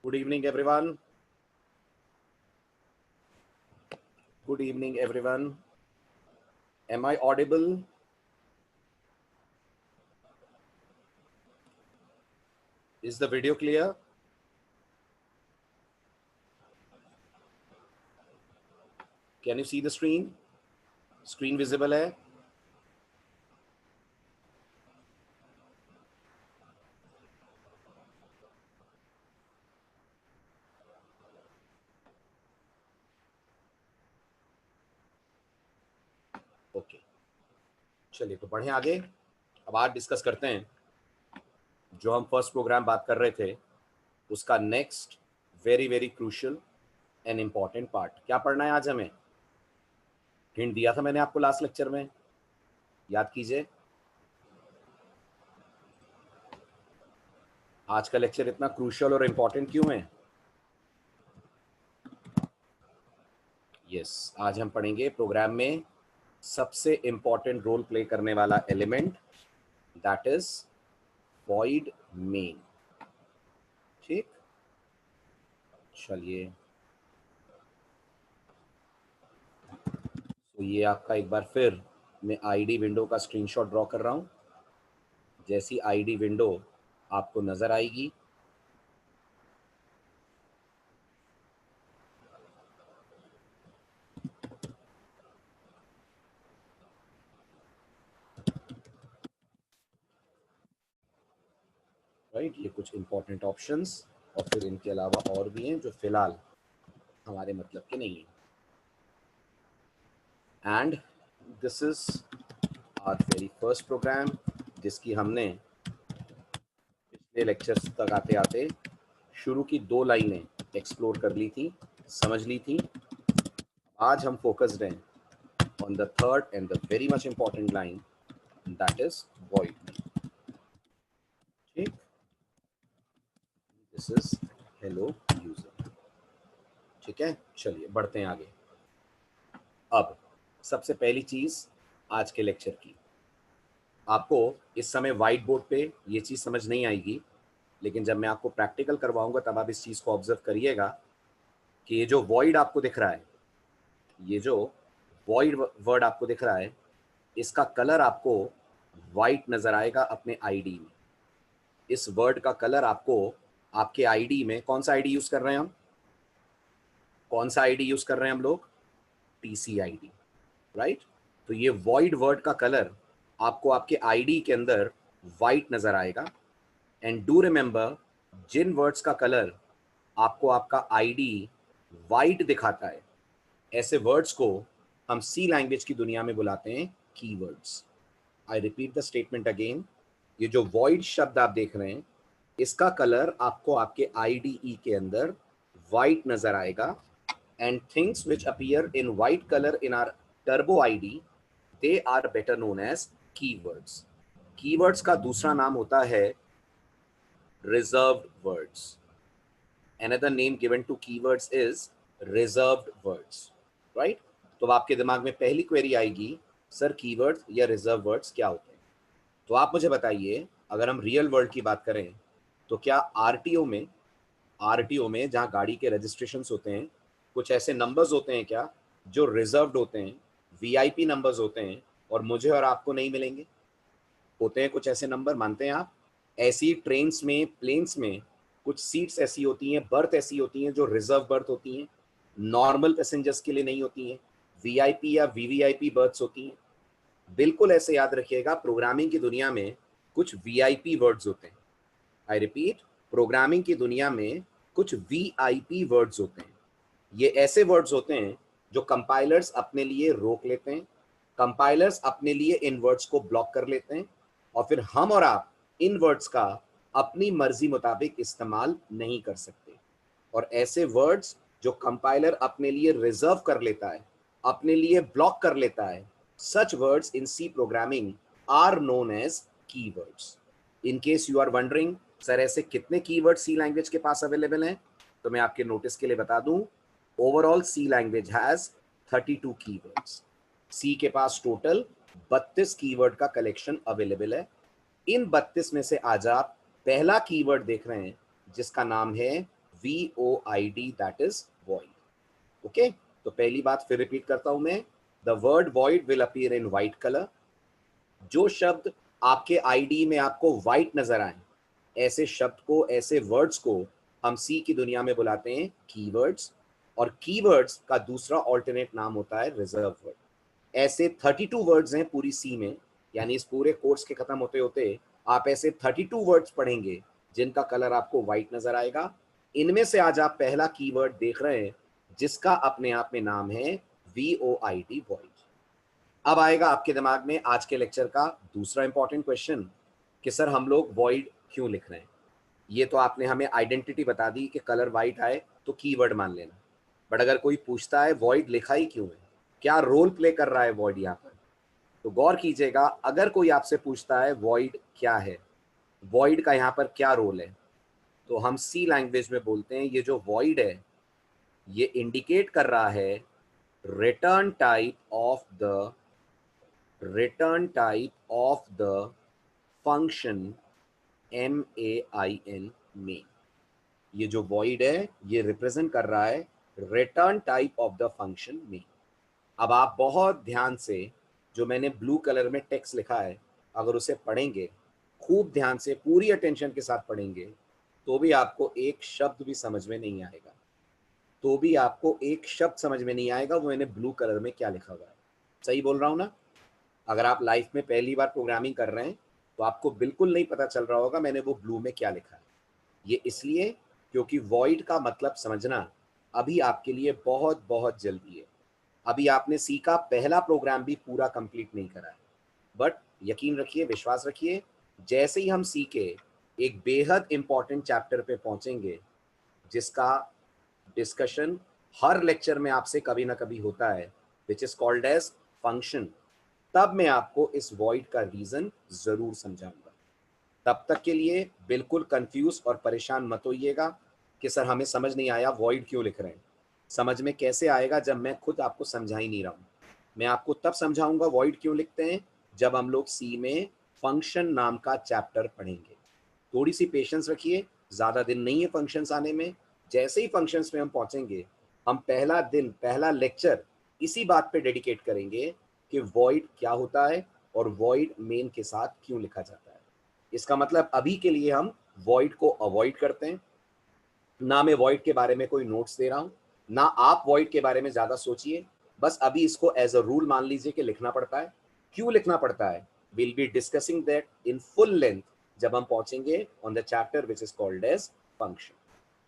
Good evening, everyone. Good evening, everyone. Am I audible? Is the video clear? Can you see the screen? Screen visible है? Okay, चलिए तो बढ़े आगे। अब आज डिस्कस करते हैं जो हम फर्स्ट प्रोग्राम बात कर रहे थे उसका next very very crucial and important part. क्या पढ़ना है आज हमें? हिंट दिया था मैंने आपको लास्ट लेक्चर में, याद कीजिए। आज का लेक्चर इतना क्रूशियल और इम्पॉर्टेंट क्यों है? यस, आज हम पढ़ेंगे प्रोग्राम में सबसे इंपॉर्टेंट रोल प्ले करने वाला element, that is void main। ठीक, चलिए तो ये आपका एक बार फिर मैं आईडी विंडो का स्क्रीनशॉट ड्रॉ कर रहा हूं। जैसी आईडी विंडो आपको नजर आएगी राइट, ये कुछ इंपॉर्टेंट ऑप्शंस और फिर इनके अलावा और भी हैं जो फिलहाल हमारे मतलब के नहीं है। And this is our very first program जिसकी हमने पिछले लेक्चर्स तक आते आते शुरू की 2 लाइनें एक्सप्लोर कर ली थी, समझ ली थी। आज हम फोकस्ड हैं on the third and the very much important line, that is void। ठीक, this is hello user। ठीक है, चलिए बढ़ते हैं आगे। अब सबसे पहली चीज आज के लेक्चर की, आपको इस समय व्हाइट बोर्ड पे ये चीज समझ नहीं आएगी, लेकिन जब मैं आपको प्रैक्टिकल करवाऊंगा तब आप इस चीज को ऑब्जर्व करिएगा कि ये जो void आपको दिख रहा है, ये जो void वर्ड आपको दिख रहा है, इसका कलर आपको वाइट नजर आएगा अपने आईडी में। इस वर्ड का कलर आपको आपके आईडी में, कौन सा आईडी यूज कर रहे हैं हम? कौन सा आईडी यूज कर रहे हैं हम लोग? TC ID, right. तो ये वॉइड वर्ड का कलर आपको आपके आईडी के अंदर वाइट नजर आएगा। एंड डू रिमेंबर, जिन वर्ड्स का कलर आपको आपका आईडी वाइट दिखाता है, ऐसे वर्ड्स को हम सी लैंग्वेज की दुनिया में बुलाते हैं keywords. I repeat the statement again, ये जो वॉइड शब्द आप देख रहे हैं, इसका कलर आपको आपके IDE के अंदर वाइट नजर आएगा। And things which appear in white colour in R turbo ID, they are better known as keywords. Keywords का दूसरा नाम होता है reserved words. Another name given to keywords is reserved words, right? तो आपके दिमाग में पहली क्वेरी आएगी, सर कीवर्ड्स या रिजर्व वर्ड्स क्या होते हैं? तो आप मुझे बताइए, अगर हम रियल वर्ल्ड की बात करें तो क्या आरटीओ में जहाँ गाड़ी के रजिस्ट्रेशंस होते हैं, कुछ ऐसे नंबर्स होते हैं क्या जो रिजर्व्ड होते हैं, वीआईपी नंबर्स होते हैं और मुझे और आपको नहीं मिलेंगे? होते हैं कुछ ऐसे नंबर, मानते हैं आप? ऐसी ट्रेन्स में, प्लेन्स में कुछ सीट्स ऐसी होती हैं, बर्थ ऐसी होती हैं जो रिजर्व बर्थ होती हैं, नॉर्मल पैसेंजर्स के लिए नहीं होती हैं, वीआईपी या वीवीआईपी बर्थ्स होती हैं। बिल्कुल ऐसे याद रखिएगा, प्रोग्रामिंग की दुनिया में कुछ वीआईपी वर्ड्स होते हैं। आई रिपीट, प्रोग्रामिंग की दुनिया में कुछ वीआईपी वर्ड्स होते हैं। ये ऐसे वर्ड्स होते हैं जो कंपाइलर्स अपने लिए रोक लेते हैं, कंपाइलर्स अपने लिए इन वर्ड्स को ब्लॉक कर लेते हैं और फिर हम और आप इन वर्ड्स का अपनी मर्जी मुताबिक इस्तेमाल नहीं कर सकते। और ऐसे वर्ड्स जो कंपाइलर अपने लिए रिजर्व कर लेता है, अपने लिए ब्लॉक कर लेता है, such words in C programming are known as keywords। In case you are wondering, sir ऐसे कितने कीवर्ड सी लैंग्वेज के पास अवेलेबल हैं, तो मैं आपके नोटिस के लिए बता दूं, overall C language has 32 keywords. C के पास टोटल 32 कीवर्ड का कलेक्शन अवेलेबल है। इन 32 में से आज आप पहला कीवर्ड देख रहे हैं जिसका नाम है VOID, that is void. Okay, तो पहली बात फिर रिपीट करता हूं मैं, the word void will appear in white colour. जो शब्द आपके आईडी में आपको व्हाइट नजर आए, ऐसे शब्द को, ऐसे वर्ड्स को हम सी की दुनिया में बुलाते हैं कीवर्ड्स, और कीवर्ड्स का दूसरा ऑल्टरनेट नाम होता है रिजर्व वर्ड। ऐसे 32 वर्ड्स हैं पूरी सी में, यानी इस पूरे कोर्स के खत्म होते होते आप ऐसे 32 वर्ड्स पढ़ेंगे जिनका कलर आपको व्हाइट नजर आएगा। इनमें से आज आप पहला कीवर्ड देख रहे हैं जिसका अपने आप में नाम है VOID, वॉइड। अब आएगा आपके दिमाग में आज के लेक्चर का दूसरा इंपॉर्टेंट क्वेश्चन कि सर हम लोग वॉइड क्यों लिख रहे हैं। ये तो आपने हमें आइडेंटिटी बता दी कि कलर वाइट आए तो कीवर्ड मान लेना, बट अगर कोई पूछता है वॉइड लिखा ही क्यों है, क्या रोल प्ले कर रहा है वॉइड यहाँ पर, तो गौर कीजिएगा। अगर कोई आपसे पूछता है वॉइड क्या है, वॉइड का यहाँ पर क्या रोल है, तो हम सी लैंग्वेज में बोलते हैं ये जो वॉइड है ये इंडिकेट कर रहा है return type of the function MAIN, main. ये जो वॉइड है ये रिप्रेजेंट कर रहा है return type of the function main. अब आप बहुत ध्यान से जो मैंने ब्लू कलर में टेक्स्ट लिखा है अगर उसे पढ़ेंगे, खूब ध्यान से पूरी अटेंशन के साथ पढ़ेंगे, तो भी आपको एक शब्द भी समझ में नहीं आएगा, वो मैंने ब्लू कलर में क्या लिखा हुआ है। सही बोल रहा हूँ ना? अगर आप लाइफ में पहली बार प्रोग्रामिंग कर रहे हैं तो आपको बिल्कुल नहीं पता चल रहा होगा मैंने वो ब्लू में क्या लिखा है। ये इसलिए क्योंकि वॉइड का मतलब समझना अभी आपके लिए बहुत बहुत जल्दी है। अभी आपने सी का पहला प्रोग्राम भी पूरा कंप्लीट नहीं करा है, बट यकीन रखिए, विश्वास रखिए, जैसे ही हम सी के एक बेहद इंपॉर्टेंट चैप्टर पे पहुंचेंगे जिसका डिस्कशन हर लेक्चर में आपसे कभी ना कभी होता है, which is called as function, तब मैं आपको इस वॉइड का रीजन जरूर समझाऊंगा। तब तक के लिए बिल्कुल कंफ्यूज और परेशान मत होइएगा कि सर हमें समझ नहीं आया वॉइड क्यों लिख रहे हैं। समझ में कैसे आएगा जब मैं खुद आपको समझा ही नहीं रहा हूँ। मैं आपको तब समझाऊंगा वॉइड क्यों लिखते हैं जब हम लोग सी में फंक्शन नाम का चैप्टर पढ़ेंगे। थोड़ी सी पेशेंस रखिए, ज़्यादा दिन नहीं है फंक्शंस आने में। जैसे ही फंक्शंस में हम पहुंचेंगे, हम पहला दिन, पहला लेक्चर इसी बात पे डेडिकेट करेंगे कि वॉइड क्या होता है और वॉइड मेन के साथ क्यों लिखा जाता है। इसका मतलब अभी के लिए हम वॉइड को अवॉइड करते हैं। ना मैं वॉइड के बारे में कोई नोट्स दे रहा हूँ, ना आप वॉइड के बारे में ज़्यादा सोचिए, बस अभी इसको एज अ रूल मान लीजिए कि लिखना पड़ता है। क्यों लिखना पड़ता है, will be discussing that in full length जब हम पहुंचेंगे on the chapter which is called as function.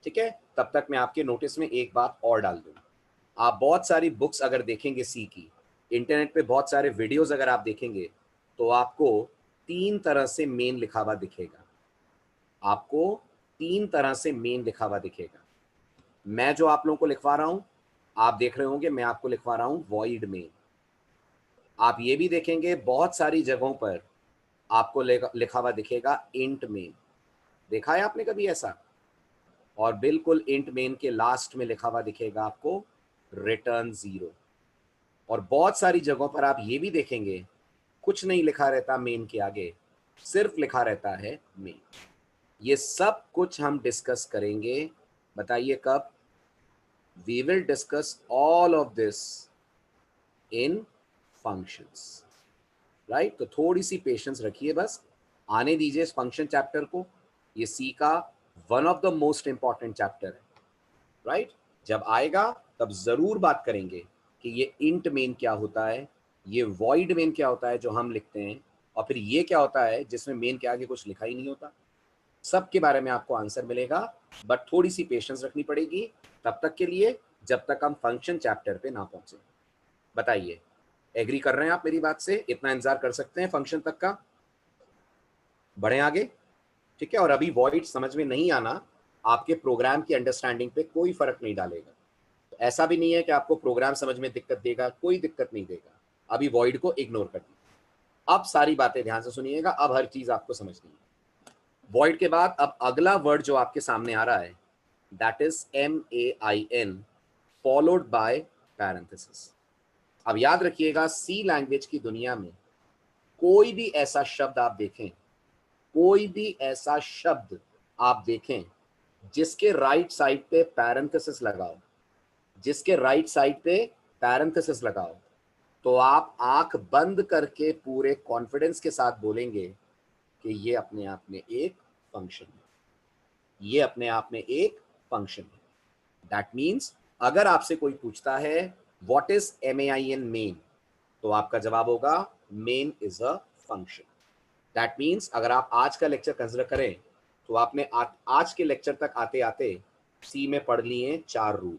ठीक है, तब तक मैं आपके नोटिस में एक बात और डाल दूँ। आप बहुत सारी बुक्स अगर देखेंगे सी की, इंटरनेट पे बहुत सारे वीडियोस अगर आप देखेंगे, तो आपको 3 तरह से मेन लिखा हुआ दिखेगा। आपको 3 तरह से मेन लिखा हुआ दिखेगा। मैं जो आप लोगों को लिखवा रहा हूं, आप देख रहे होंगे मैं आपको लिखवा रहा हूं वॉइड मेन। आप ये भी देखेंगे बहुत सारी जगहों पर आपको लिखा हुआ दिखेगा इंट मेन। देखा है आपने कभी ऐसा? और बिल्कुल इंट मेन के लास्ट में लिखा हुआ दिखेगा आपको रिटर्न 0। और बहुत सारी जगहों पर आप ये भी देखेंगे कुछ नहीं लिखा रहता मेन के आगे, सिर्फ लिखा रहता है मेन। ये सब कुछ हम डिस्कस करेंगे, बताइए कब? We will discuss all of this in functions, right? तो थोड़ी सी पेशेंस रखिए, बस आने दीजिए इस फंक्शन चैप्टर को। ये सी का one of the most important chapter है, राइट? जब आएगा तब जरूर बात करेंगे कि ये इंट मेन क्या होता है, ये वॉइड मेन क्या होता है जो हम लिखते हैं, और फिर ये क्या होता है जिसमें मेन के आगे कुछ लिखा ही नहीं होता। सब के बारे में आपको आंसर मिलेगा, बट थोड़ी सी पेशेंस रखनी पड़ेगी तब तक के लिए जब तक हम फंक्शन चैप्टर पे ना पहुंचे। बताइए, एग्री कर रहे हैं आप मेरी बात से? इतना इंतजार कर सकते हैं फंक्शन तक का? बढ़े आगे, ठीक है? और अभी वॉइड समझ में नहीं आना आपके प्रोग्राम की अंडरस्टैंडिंग पे कोई फर्क नहीं डालेगा। तो ऐसा भी नहीं है कि आपको प्रोग्राम समझ में दिक्कत देगा, कोई दिक्कत नहीं देगा। अभी वॉइड को इग्नोर कर दीजिए। अब सारी बातें ध्यान से सुनिएगा, अब हर चीज आपको समझनी है। वॉइड के बाद अब अगला वर्ड जो आपके सामने आ रहा है that is MAIN followed by parenthesis. अब याद रखिएगा, सी लैंग्वेज की दुनिया में कोई भी ऐसा शब्द आप देखें जिसके राइट साइड पे पैरेंथेसिस लगाओ, जिसके राइट साइड पे पैरेंथेसिस लगाओ, तो आप आंख बंद करके पूरे कॉन्फिडेंस के साथ बोलेंगे कि ये अपने आप में एक फंक्शन है, ये अपने आप में एक फंक्शन है। दैट मीन्स अगर आपसे कोई पूछता है व्हाट इज MAIN मेन, तो आपका जवाब होगा main is a function. That means अगर आप आज का लेक्चर कंसिडर करें तो आपने आज के लेक्चर तक आते आते सी में पढ़ लिए 4 रूल।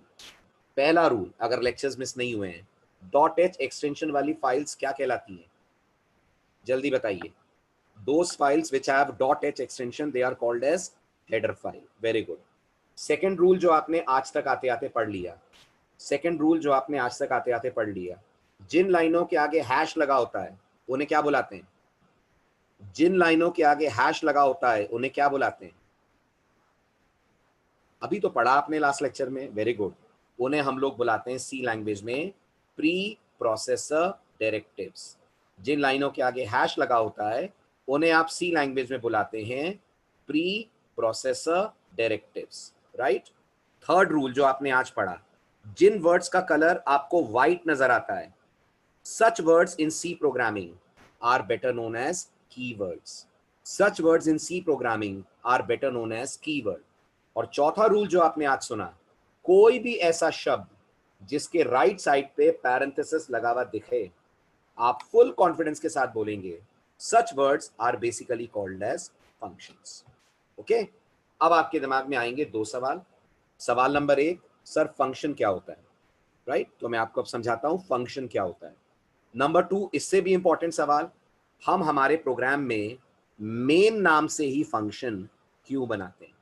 पहला रूल, अगर लेक्चर्स मिस नहीं हुए हैं, .h एक्सटेंशन वाली फाइल्स क्या कहलाती हैं? जल्दी बताइए। Those files which have .h extension they are called as header file. Very good. Second rule जो आपने आज तक आते आते पढ़ लिया, सेकेंड रूल जो आपने आज तक आते आते पढ़ लिया, जिन लाइनों के आगे हैश लगा होता है उन्हें क्या बुलाते हैं? जिन लाइनों के आगे हैश लगा होता है उन्हें क्या बुलाते हैं? अभी तो पढ़ा आपने लास्ट लेक्चर में। Very good. उन्हें हम लोग बुलाते हैं सी लैंग्वेज में प्री प्रोसेसर डायरेक्टिव्स। जिन लाइनों के आगे हैश लगा होता है उन्हें आप सी लैंग्वेज में बुलाते हैं pre processor directives, right. Third rule जो आपने आज पढ़ा, जिन वर्ड्स का कलर आपको व्हाइट नजर आता है, such words in C programming are better known as keywords. Such words in C programming are better known as keyword. और चौथा रूल जो आपने आज सुना, कोई भी ऐसा शब्द जिसके राइट साइड पे पैरेंथेसिस लगा हुआ दिखे, आप फुल कॉन्फिडेंस के साथ बोलेंगे such words are basically called as functions. Okay, अब आपके दिमाग में आएंगे 2 सवाल। सवाल नंबर 1, सर फंक्शन क्या होता है, राइट? तो मैं आपको अब समझाता हूं फंक्शन क्या होता है। नंबर 2, इससे भी इंपॉर्टेंट सवाल, हम हमारे प्रोग्राम में मेन नाम से ही फंक्शन क्यों बनाते हैं?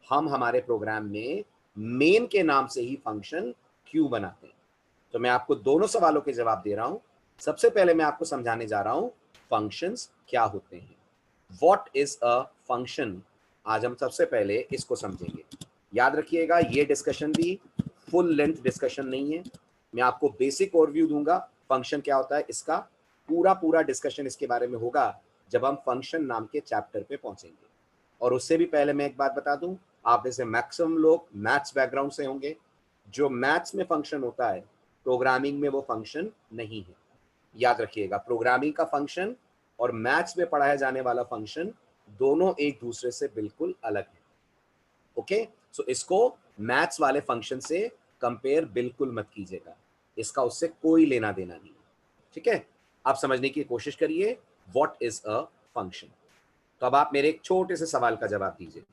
हम हमारे प्रोग्राम में मेन के नाम से ही फंक्शन क्यों बनाते हैं? तो मैं आपको दोनों सवालों के जवाब दे रहा हूं। सबसे पहले मैं आपको समझाने जा रहा हूं फंक्शंस क्या होते हैं। व्हाट इज अ फंक्शन, आज हम सबसे पहले इसको समझेंगे। याद रखिएगा, ये डिस्कशन भी फुल लेंथ डिस्कशन नहीं है। मैं आपको बेसिक ओवरव्यू दूंगा फंक्शन क्या होता है, इसका पूरा डिस्कशन इसके बारे में होगा जब हम फंक्शन नाम के चैप्टर पे पहुंचेंगे। और उससे भी पहले मैं एक बात बता दूं, आप जैसे मैक्सिमम लोग मैथ्स बैकग्राउंड से होंगे, जो मैथ्स में फंक्शन होता है प्रोग्रामिंग में वो फंक्शन नहीं है। याद रखिएगा, प्रोग्रामिंग का फंक्शन और मैथ्स में पढ़ाया जाने वाला फंक्शन दोनों एक दूसरे से बिल्कुल अलग है। ओके, सो इसको मैथ्स वाले फंक्शन से कंपेयर बिल्कुल मत कीजिएगा, इसका उससे कोई लेना देना नहीं। ठीक है, आप समझने की कोशिश करिए व्हाट इज अ फंक्शन। तो अब आप मेरे एक छोटे से सवाल का जवाब दीजिए।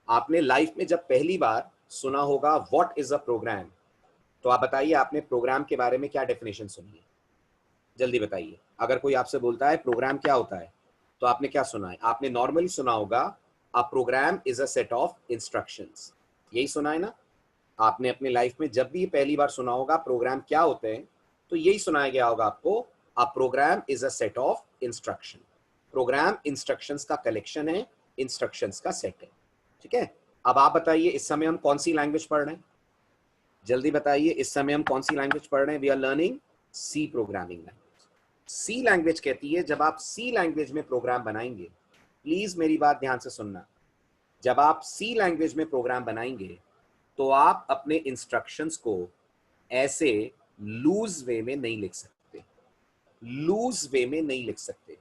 आपने लाइफ में जब पहली बार सुना होगा व्हाट इज अ प्रोग्राम, तो आप बताइए आपने प्रोग्राम के बारे में क्या डेफिनेशन सुनी है? जल्दी बताइए। अगर कोई आपसे बोलता है प्रोग्राम क्या होता है, तो आपने क्या सुना है? आपने नॉर्मली सुना होगा a program is a set of instructions, यही सुना है ना? आपने अपने लाइफ में जब भी पहली बार सुना होगा प्रोग्राम क्या होते हैं, तो यही सुनाया गया होगा आपको, a program is a set of instruction. Program instructions का कलेक्शन है, इंस्ट्रक्शंस का सेट है। ठीक है, अब आप बताइए इस समय हम कौन सी लैंग्वेज पढ़ रहे हैं? जल्दी बताइए, इस समय हम कौन सी लैंग्वेज पढ़ रहे हैं? We are learning C programming language. C language कहती है जब आप सी लैंग्वेज में प्रोग्राम बनाएंगे, प्लीज मेरी बात ध्यान से सुनना, जब आप सी लैंग्वेज में प्रोग्राम बनाएंगे तो आप अपने इंस्ट्रक्शंस को ऐसे लूज वे में नहीं लिख सकते। लूज वे में नहीं लिख सकते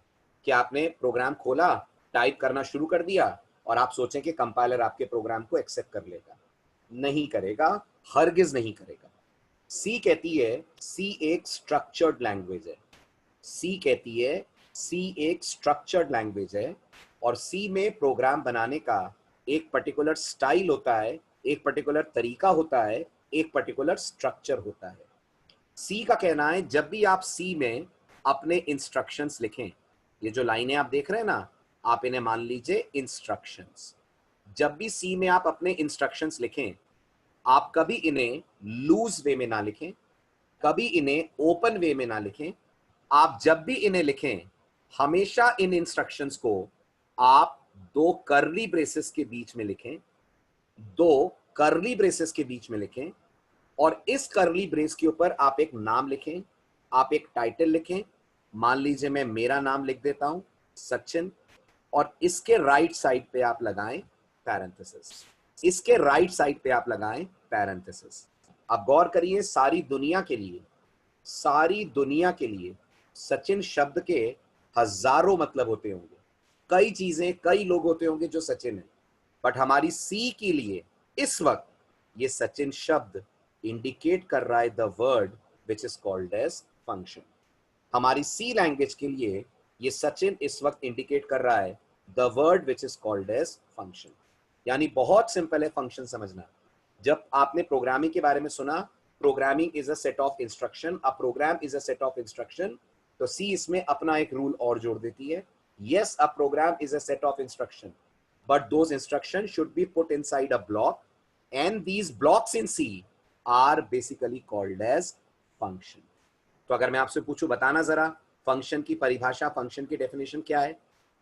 कि आपने प्रोग्राम खोला, टाइप करना शुरू कर दिया और आप सोचें कि कंपाइलर आपके प्रोग्राम को एक्सेप्ट कर लेगा। नहीं करेगा, हरगिज नहीं करेगा। सी कहती है सी एक स्ट्रक्चर्ड लैंग्वेज है। सी कहती है सी एक स्ट्रक्चर्ड लैंग्वेज है और सी में प्रोग्राम बनाने का एक पर्टिकुलर स्टाइल होता है, एक पर्टिकुलर तरीका होता है, एक पर्टिकुलर स्ट्रक्चर होता है। सी का कहना है जब भी आप सी में अपने इंस्ट्रक्शंस लिखें, ये जो लाइनें आप देख रहे हैं ना, आप इन्हें मान लीजिए इंस्ट्रक्शंस। जब भी सी में आप अपने इंस्ट्रक्शंस लिखें, आप कभी इन्हें लूज वे में ना लिखें, कभी इन्हें ओपन वे में ना लिखें। आप जब भी इन्हें लिखें, हमेशा इन इंस्ट्रक्शंस को आप 2 कर्ली ब्रेसेस के बीच में लिखें, 2 कर्ली ब्रेसेस के बीच में लिखें और इस कर्ली ब्रेस के ऊपर आप एक नाम लिखें, आप एक टाइटल लिखें। मान लीजिए मैं मेरा नाम लिख देता हूं, सचिन, और इसके राइट साइड पे आप लगाएं पैरेंथेसिस। इसके राइट साइड पे आप लगाएं पैरेंथेसिस। अब गौर करिए, सारी दुनिया के लिए, सारी दुनिया के लिए सचिन शब्द के हजारों मतलब होते होंगे, कई चीजें, कई लोग होते होंगे जो सचिन है, बट हमारी सी के लिए इस वक्त ये सचिन शब्द इंडिकेट कर रहा है the word which is called as function. हमारी सी लैंग्वेज के लिए ये सचिन इस वक्त इंडिकेट कर रहा है the word which is called as function. यानी बहुत सिंपल है फंक्शन समझना। जब आपने प्रोग्रामिंग के बारे में सुना, programming is a set of instruction, a program is a set of instruction, तो सी इसमें अपना एक रूल और जोड़ देती है। Yes, a program is a set of instruction, but those instructions should be put inside a block, and these blocks in C are basically called as function. तो अगर मैं आपसे पूछूं, बताना जरा फंक्शन की परिभाषा, फंक्शन की डेफिनेशन क्या है,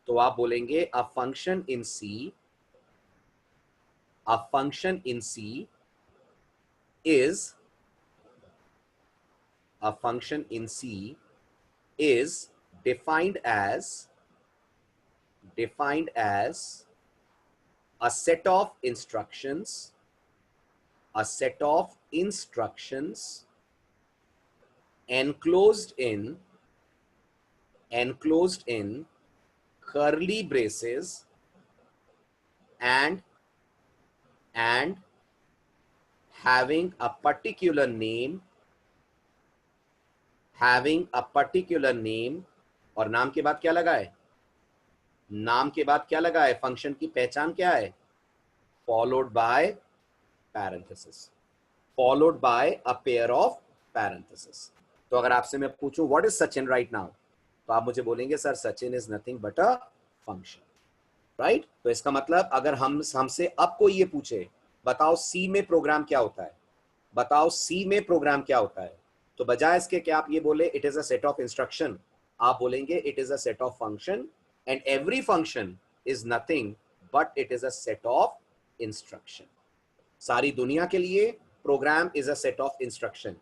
तो आप बोलेंगे a function in C, a function in C is a function in C is defined as a set of instructions, a set of instructions enclosed in curly braces and having a particular name, और नाम के बाद क्या लगा है, नाम के बाद क्या लगा है, फंक्शन की पहचान क्या है, followed by parenthesis, followed by a pair of parenthesis. तो अगर आपसे मैं पूछूं what is Sachin right now, तो आप मुझे बोलेंगे sir Sachin is nothing but a function, right. तो इसका मतलब अगर हमसे अब कोई ये पूछे बताओ सी में प्रोग्राम क्या होता है, बताओ सी में प्रोग्राम क्या होता है, तो बजाय इसके कि आप ये बोले it is a set of instruction, आप बोलेंगे it is a set of function, and every function is nothing but it is a set of instruction. सारी दुनिया के लिए program is a set of instruction,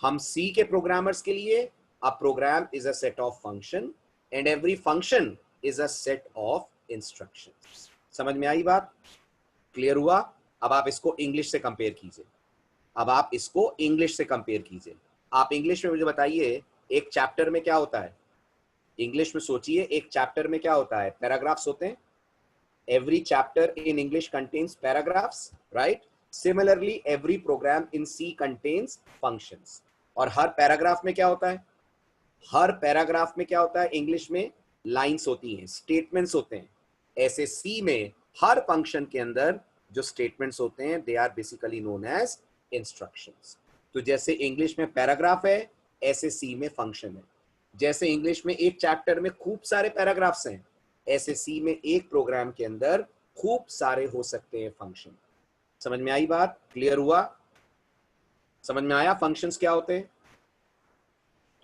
हम सी के programmers के लिए a program is a set of function, and every function is a set of instruction. समझ में आई बात, क्लियर हुआ। अब आप इसको इंग्लिश से कंपेयर कीजिए, अब आप इसको इंग्लिश से कंपेयर कीजिए। आप इंग्लिश में मुझे बताइए एक चैप्टर में क्या होता है, इंग्लिश में सोचिए एक चैप्टर में क्या होता है, पैराग्राफ्स होते हैं। every chapter in English contains paragraphs, right? Similarly every program in C contains functions, और हर पैराग्राफ में क्या होता है, हर पैराग्राफ में क्या होता है, इंग्लिश में लाइंस होती हैं, स्टेटमेंट्स होते हैं। ऐसे सी में हर फंक्शन के अंदर जो स्टेटमेंट्स होते हैं they are basically known as instructions. तो जैसे इंग्लिश में पैराग्राफ है, ऐसे सी में फंक्शन है। जैसे इंग्लिश में एक चैप्टर में खूब सारे पैराग्राफ्स हैं, ऐसे सी में एक प्रोग्राम के अंदर खूब सारे हो सकते हैं फंक्शन। समझ में आई बात, क्लियर हुआ, समझ में आया फंक्शंस क्या होते हैं।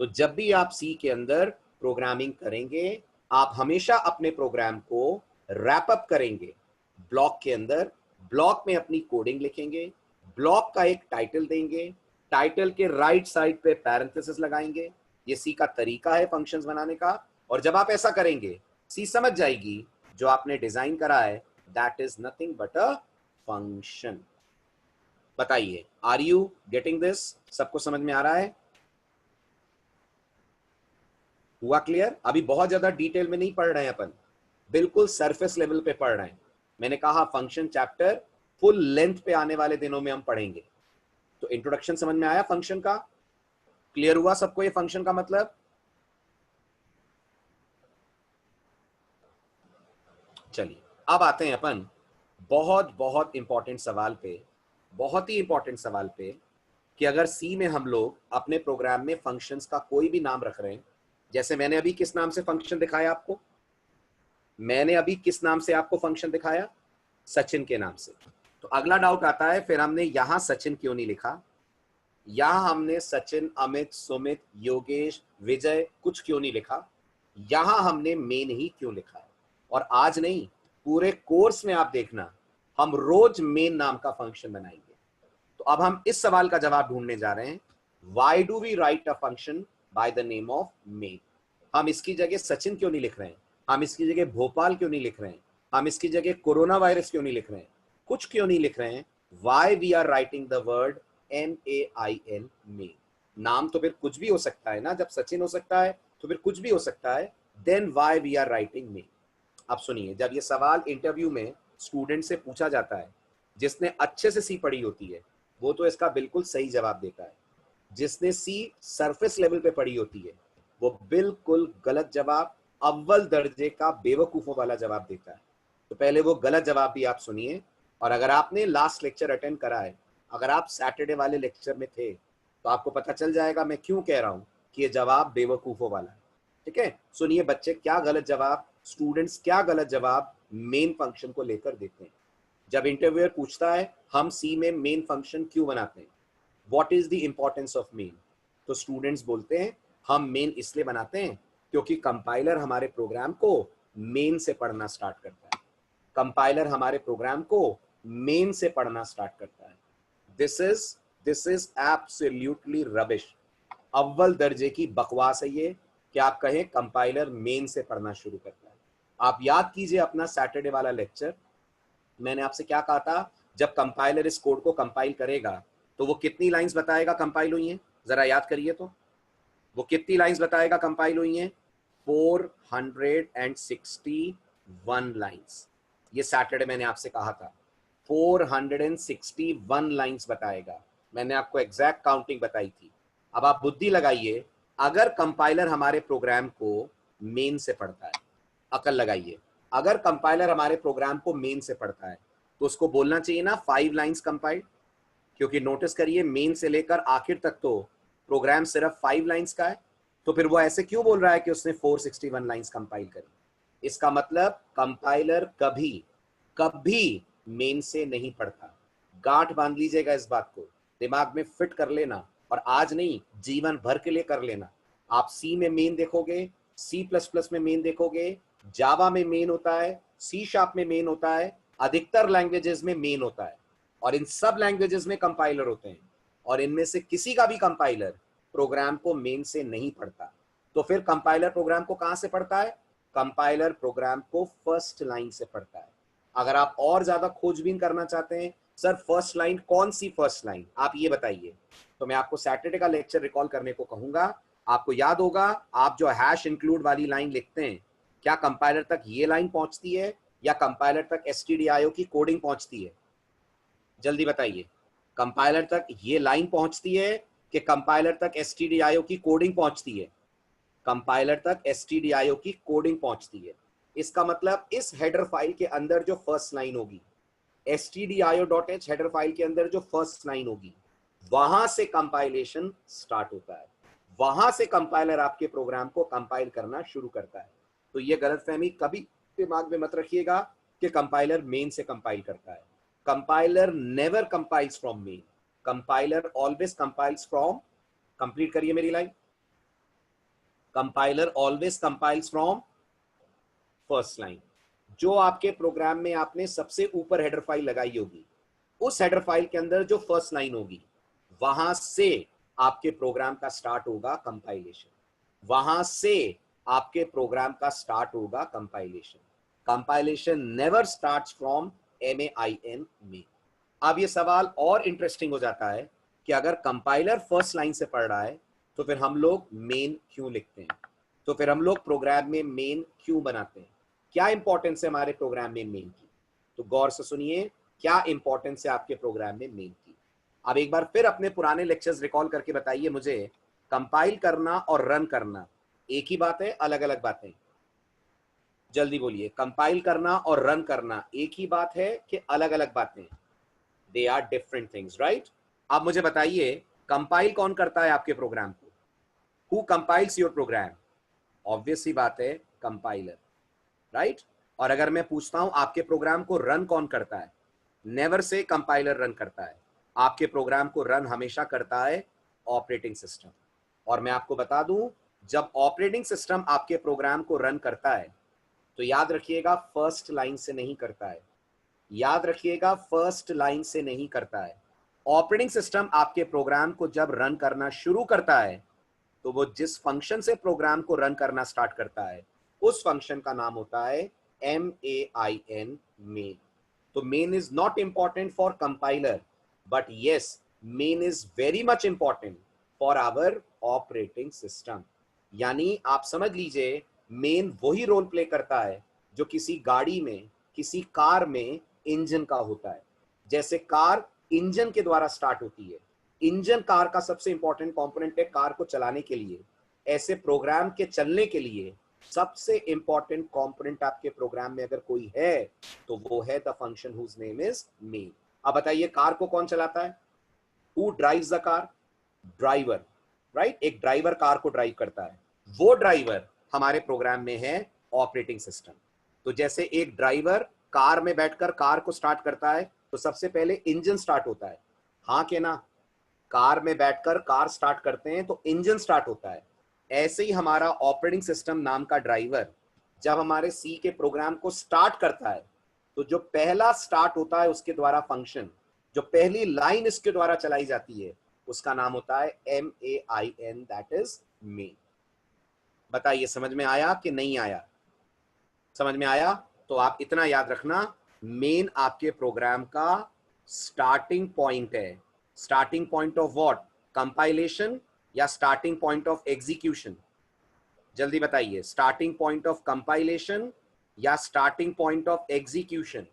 तो जब भी आप सी के अंदर प्रोग्रामिंग करेंगे, आप हमेशा अपने प्रोग्राम को रैप अप करेंगे ब्लॉक के अंदर, ब्लॉक में अपनी कोडिंग लिखेंगे, ब्लॉक का एक टाइटल देंगे, टाइटल के राइट साइड पे पैरेंथेसिस लगाएंगे। ये सी का तरीका है फंक्शंस बनाने का, और जब आप ऐसा करेंगे सी समझ जाएगी जो आपने डिजाइन करा है that is nothing but a function. बताइए, आर यू गेटिंग दिस, सबको समझ में आ रहा है, हुआ क्लियर। अभी बहुत ज्यादा डिटेल में नहीं पढ़ रहे हैं अपन, बिल्कुल सरफेस लेवल पे पढ़ रहे हैं। मैंने कहा फंक्शन चैप्टर फुल लेंथ पे आने वाले दिनों में हम पढ़ेंगे। तो इंट्रोडक्शन समझ में आया फंक्शन का, क्लियर हुआ सबको ये फंक्शन का मतलब। चलिए अब आते हैं अपन बहुत बहुत इंपॉर्टेंट सवाल पे, बहुत ही इंपॉर्टेंट सवाल पे, कि अगर सी में हम लोग अपने प्रोग्राम में फंक्शंस का कोई भी नाम रख रहे हैं, जैसे मैंने अभी किस नाम से फंक्शन दिखाया आपको, मैंने अभी किस नाम से आपको फंक्शन दिखाया, सचिन के नाम से। तो अगला डाउट आता है फिर हमने यहां सचिन क्यों नहीं लिखा, यहां हमने सचिन, अमित, सुमित, योगेश, विजय कुछ क्यों नहीं लिखा, यहां हमने मेन ही क्यों लिखा है। और आज नहीं, पूरे कोर्स में आप देखना हम रोज मेन नाम का फंक्शन बनाएंगे। तो अब हम इस सवाल का जवाब ढूंढने जा रहे हैं, why do we write a function by the name of main. हम इसकी जगह सचिन क्यों नहीं लिख रहे हैं, हम इसकी जगह भोपाल क्यों नहीं लिख रहे हैं, हम इसकी जगह कोरोना वायरस क्यों नहीं लिख रहे हैं। कुछ क्यों नहीं लिख रहे हैं? Why we are writing the word MAIN, main. नाम तो फिर कुछ भी हो सकता है ना, जब सचिन हो सकता है तो फिर कुछ भी हो सकता है। Then why we are writing main. अब सुनिए, जब ये सवाल इंटरव्यू में स्टूडेंट से पूछा जाता है, जिसने अच्छे से सी पढ़ी होती है वो तो इसका बिल्कुल सही जवाब देता है। जिसने सी सरफेस लेवल पे पढ़ी होती है वो बिल्कुल गलत जवाब, अव्वल दर्जे का बेवकूफों वाला जवाब देता है। तो पहले वो गलत जवाब भी आप सुनिए। और अगर आपने लास्ट लेक्चर अटेंड करा है, अगर आप सैटरडे वाले लेक्चर में थे, तो आपको पता चल जाएगा मैं क्यों कह रहा हूं कि ये जवाब बेवकूफों वाला है। ठीक है, सुनिए बच्चे, क्या गलत जवाब, स्टूडेंट्स क्या गलत जवाब मेन फंक्शन को लेकर देते हैं। जब इंटरव्यूअर पूछता है हम सी में मेन फंक्शन क्यों बनाते हैं, what is the importance of main, तो स्टूडेंट्स बोलते हैं हम मेन इसलिए बनाते हैं क्योंकि कंपाइलर हमारे प्रोग्राम को मेन से पढ़ना स्टार्ट करता है। कंपाइलर हमारे प्रोग्राम को मेन से पढ़ना स्टार्ट करता है। This is absolutely rubbish. अव्वल दर्जे की बकवास है ये कि आप कहें कंपाइलर मेन से पढ़ना शुरू करता है। आप याद कीजिए अपना सैटरडे वाला लेक्चर, मैंने आपसे क्या कहा था? जब कंपाइलर इस कोड को कंपाइल करेगा तो वो कितनी लाइंस बताएगा कंपाइल हुई हैं? जरा याद करिए तो, वो कितनी लाइंस बताएगा कंपाइल हुई हैं? 461 लाइंस। ये सैटरडे मैंने आपसे कहा था 461 लाइंस बताएगा। मैंने आपको एग्जैक्ट काउंटिंग बताई थी। अब आप बुद्धि लगाइए, अगर कंपाइलर हमारे प्रोग्राम को मेन से पढ़ता है, अकल लगाइए, अगर कंपाइलर हमारे प्रोग्राम को मेन से पढ़ता है तो उसको बोलना चाहिए ना 5 लाइंस कंपाइल्ड, क्योंकि नोटिस करिए मेन से लेकर आखिर तक तो प्रोग्राम सिर्फ 5 लाइंस का है। तो फिर वो ऐसे क्यों बोल रहा है कि उसने 461 लाइंस कंपाइल करी? इसका मतलब कंपाइलर कभी कभी मेन से नहीं पढ़ता। गांठ बांध लीजिएगा इस बात को, दिमाग में फिट कर लेना, और आज नहीं जीवन भर के लिए कर लेना। आप सी में मेन देखोगे, C++ में मेन देखोगे, जावा में मेन होता है, C# में मेन होता है, अधिकतर लैंग्वेजेस में मेन होता है, और इन सब लैंग्वेजेस में कंपाइलर होते हैं, और इनमें से किसी का भी कंपाइलर प्रोग्राम को मेन से नहीं पढ़ता। तो फिर कंपाइलर प्रोग्राम को कहां से पढ़ता है? कंपाइलर प्रोग्राम को फर्स्ट लाइन से पढ़ता है। अगर आप और ज्यादा खोजबीन करना चाहते हैं, सर फर्स्ट लाइन कौन सी फर्स्ट लाइन, आप ये बताइए, तो मैं आपको सैटरडे का लेक्चर रिकॉल करने को कहूंगा। आपको याद होगा, आप जो हैश इंक्लूड वाली लाइन लिखते हैं, क्या कंपाइलर तक ये लाइन पहुंचती है या कंपाइलर तक stdio की कोडिंग पहुंचती है? जल्दी बताइए, कंपाइलर तक ये लाइन पहुंचती है कि कंपाइलर तक stdio की कोडिंग पहुंचती है? कंपाइलर तक stdio की कोडिंग पहुंचती है। इसका मतलब इस हेडर फाइल के अंदर जो फर्स्ट लाइन होगी, stdio.h हेडर फाइल के अंदर जो फर्स्ट लाइन होगी, वहां से कंपाइलेशन स्टार्ट होता है, वहां से कंपाइलर आपके प्रोग्राम को कंपाइल करना शुरू करता है। तो ये गलतफहमी कभी दिमाग में मत रखिएगा कि कंपाइलर मेन से कंपाइल करता है। Compiler never compiles from main, compiler always compiles from, complete करिए मेरी line, compiler always compiles from first line. जो आपके प्रोग्राम में आपने सबसे ऊपर हेडर फाइल लगाई होगी, उस हेडर फाइल के अंदर जो फर्स्ट लाइन होगी, वहां से आपके प्रोग्राम का स्टार्ट होगा कंपाइलेशन, वहां से आपके प्रोग्राम का स्टार्ट होगा compilation. Compilation never starts from MAIN, main. अब ये सवाल और इंटरेस्टिंग हो जाता है कि अगर कंपाइलर फर्स्ट लाइन से पढ़ रहा है तो फिर हम लोग मेन क्यों लिखते हैं, तो फिर हम लोग प्रोग्राम में मेन क्यों बनाते हैं? क्या इंपॉर्टेंस है हमारे प्रोग्राम में मेन की? तो गौर से सुनिए, क्या इंपॉर्टेंस है आपके प्रोग्राम में मेन की। अब एक बार फिर अपने पुराने लेक्चर्स रिकॉल करके बताइए मुझे, कंपाइल करना और रन करना एक ही बात है, अलग अलग बातें? जल्दी बोलिए, कंपाइल करना और रन करना एक ही बात है कि अलग अलग बातें? They are different things, right? अब मुझे बताइए, कंपाइल कौन करता है आपके प्रोग्राम को? Who compiles your program? Obvious सी बात है, कंपाइलर, राइट? और अगर मैं पूछता हूं आपके प्रोग्राम को रन कौन करता है? नेवर से कंपाइलर रन करता है, आपके प्रोग्राम को रन हमेशा करता है ऑपरेटिंग सिस्टम। और मैं आपको बता दूं, जब ऑपरेटिंग सिस्टम आपके प्रोग्राम को रन करता है तो याद रखिएगा फर्स्ट लाइन से नहीं करता है, याद रखिएगा फर्स्ट लाइन से नहीं करता है। ऑपरेटिंग सिस्टम आपके प्रोग्राम को जब रन करना शुरू करता है तो वो जिस फंक्शन से प्रोग्राम को रन करना स्टार्ट करता है, उस फंक्शन का नाम होता है MAIN, मेन। तो main is not important for compiler, but yes main is very much important for our operating system. यानी आप समझ लीजिए मेन वही रोल प्ले करता है जो किसी गाड़ी में, किसी कार में इंजन का होता है। जैसे कार इंजन के द्वारा स्टार्ट होती है, इंजन कार का सबसे इंपॉर्टेंट कंपोनेंट है कार को चलाने के लिए। ऐसे प्रोग्राम के चलने के लिए सबसे इंपॉर्टेंट कंपोनेंट आपके प्रोग्राम में अगर कोई है तो वो है the function whose name is main. अब बताइए कार को कौन चलाता है? Who drives the car? Driver, right? एक ड्राइवर कार को ड्राइव करता है, वो ड्राइवर हमारे प्रोग्राम में है ऑपरेटिंग सिस्टम। तो जैसे एक ड्राइवर कार में बैठकर कार को स्टार्ट करता है तो सबसे पहले इंजन स्टार्ट होता है, हाँ के ना? कार में बैठकर कार स्टार्ट करते हैं तो इंजन स्टार्ट होता है। ऐसे ही हमारा ऑपरेटिंग सिस्टम नाम का ड्राइवर जब हमारे सी के प्रोग्राम को स्टार्ट करता है तो जो पहला स्टार्ट होता है उसके द्वारा फंक्शन, जो पहली लाइन इसके द्वारा चलाई जाती है उसका नाम होता है MAIN, दैट इज मेन। बताइए समझ में आया कि नहीं आया? समझ में आया? तो आप इतना याद रखना, मेन आपके प्रोग्राम का स्टार्टिंग पॉइंट है। Starting point of what? Compilation या स्टार्टिंग पॉइंट ऑफ एग्जीक्यूशन? जल्दी बताइए, स्टार्टिंग पॉइंट ऑफ कंपाइलेशन या starting point of execution?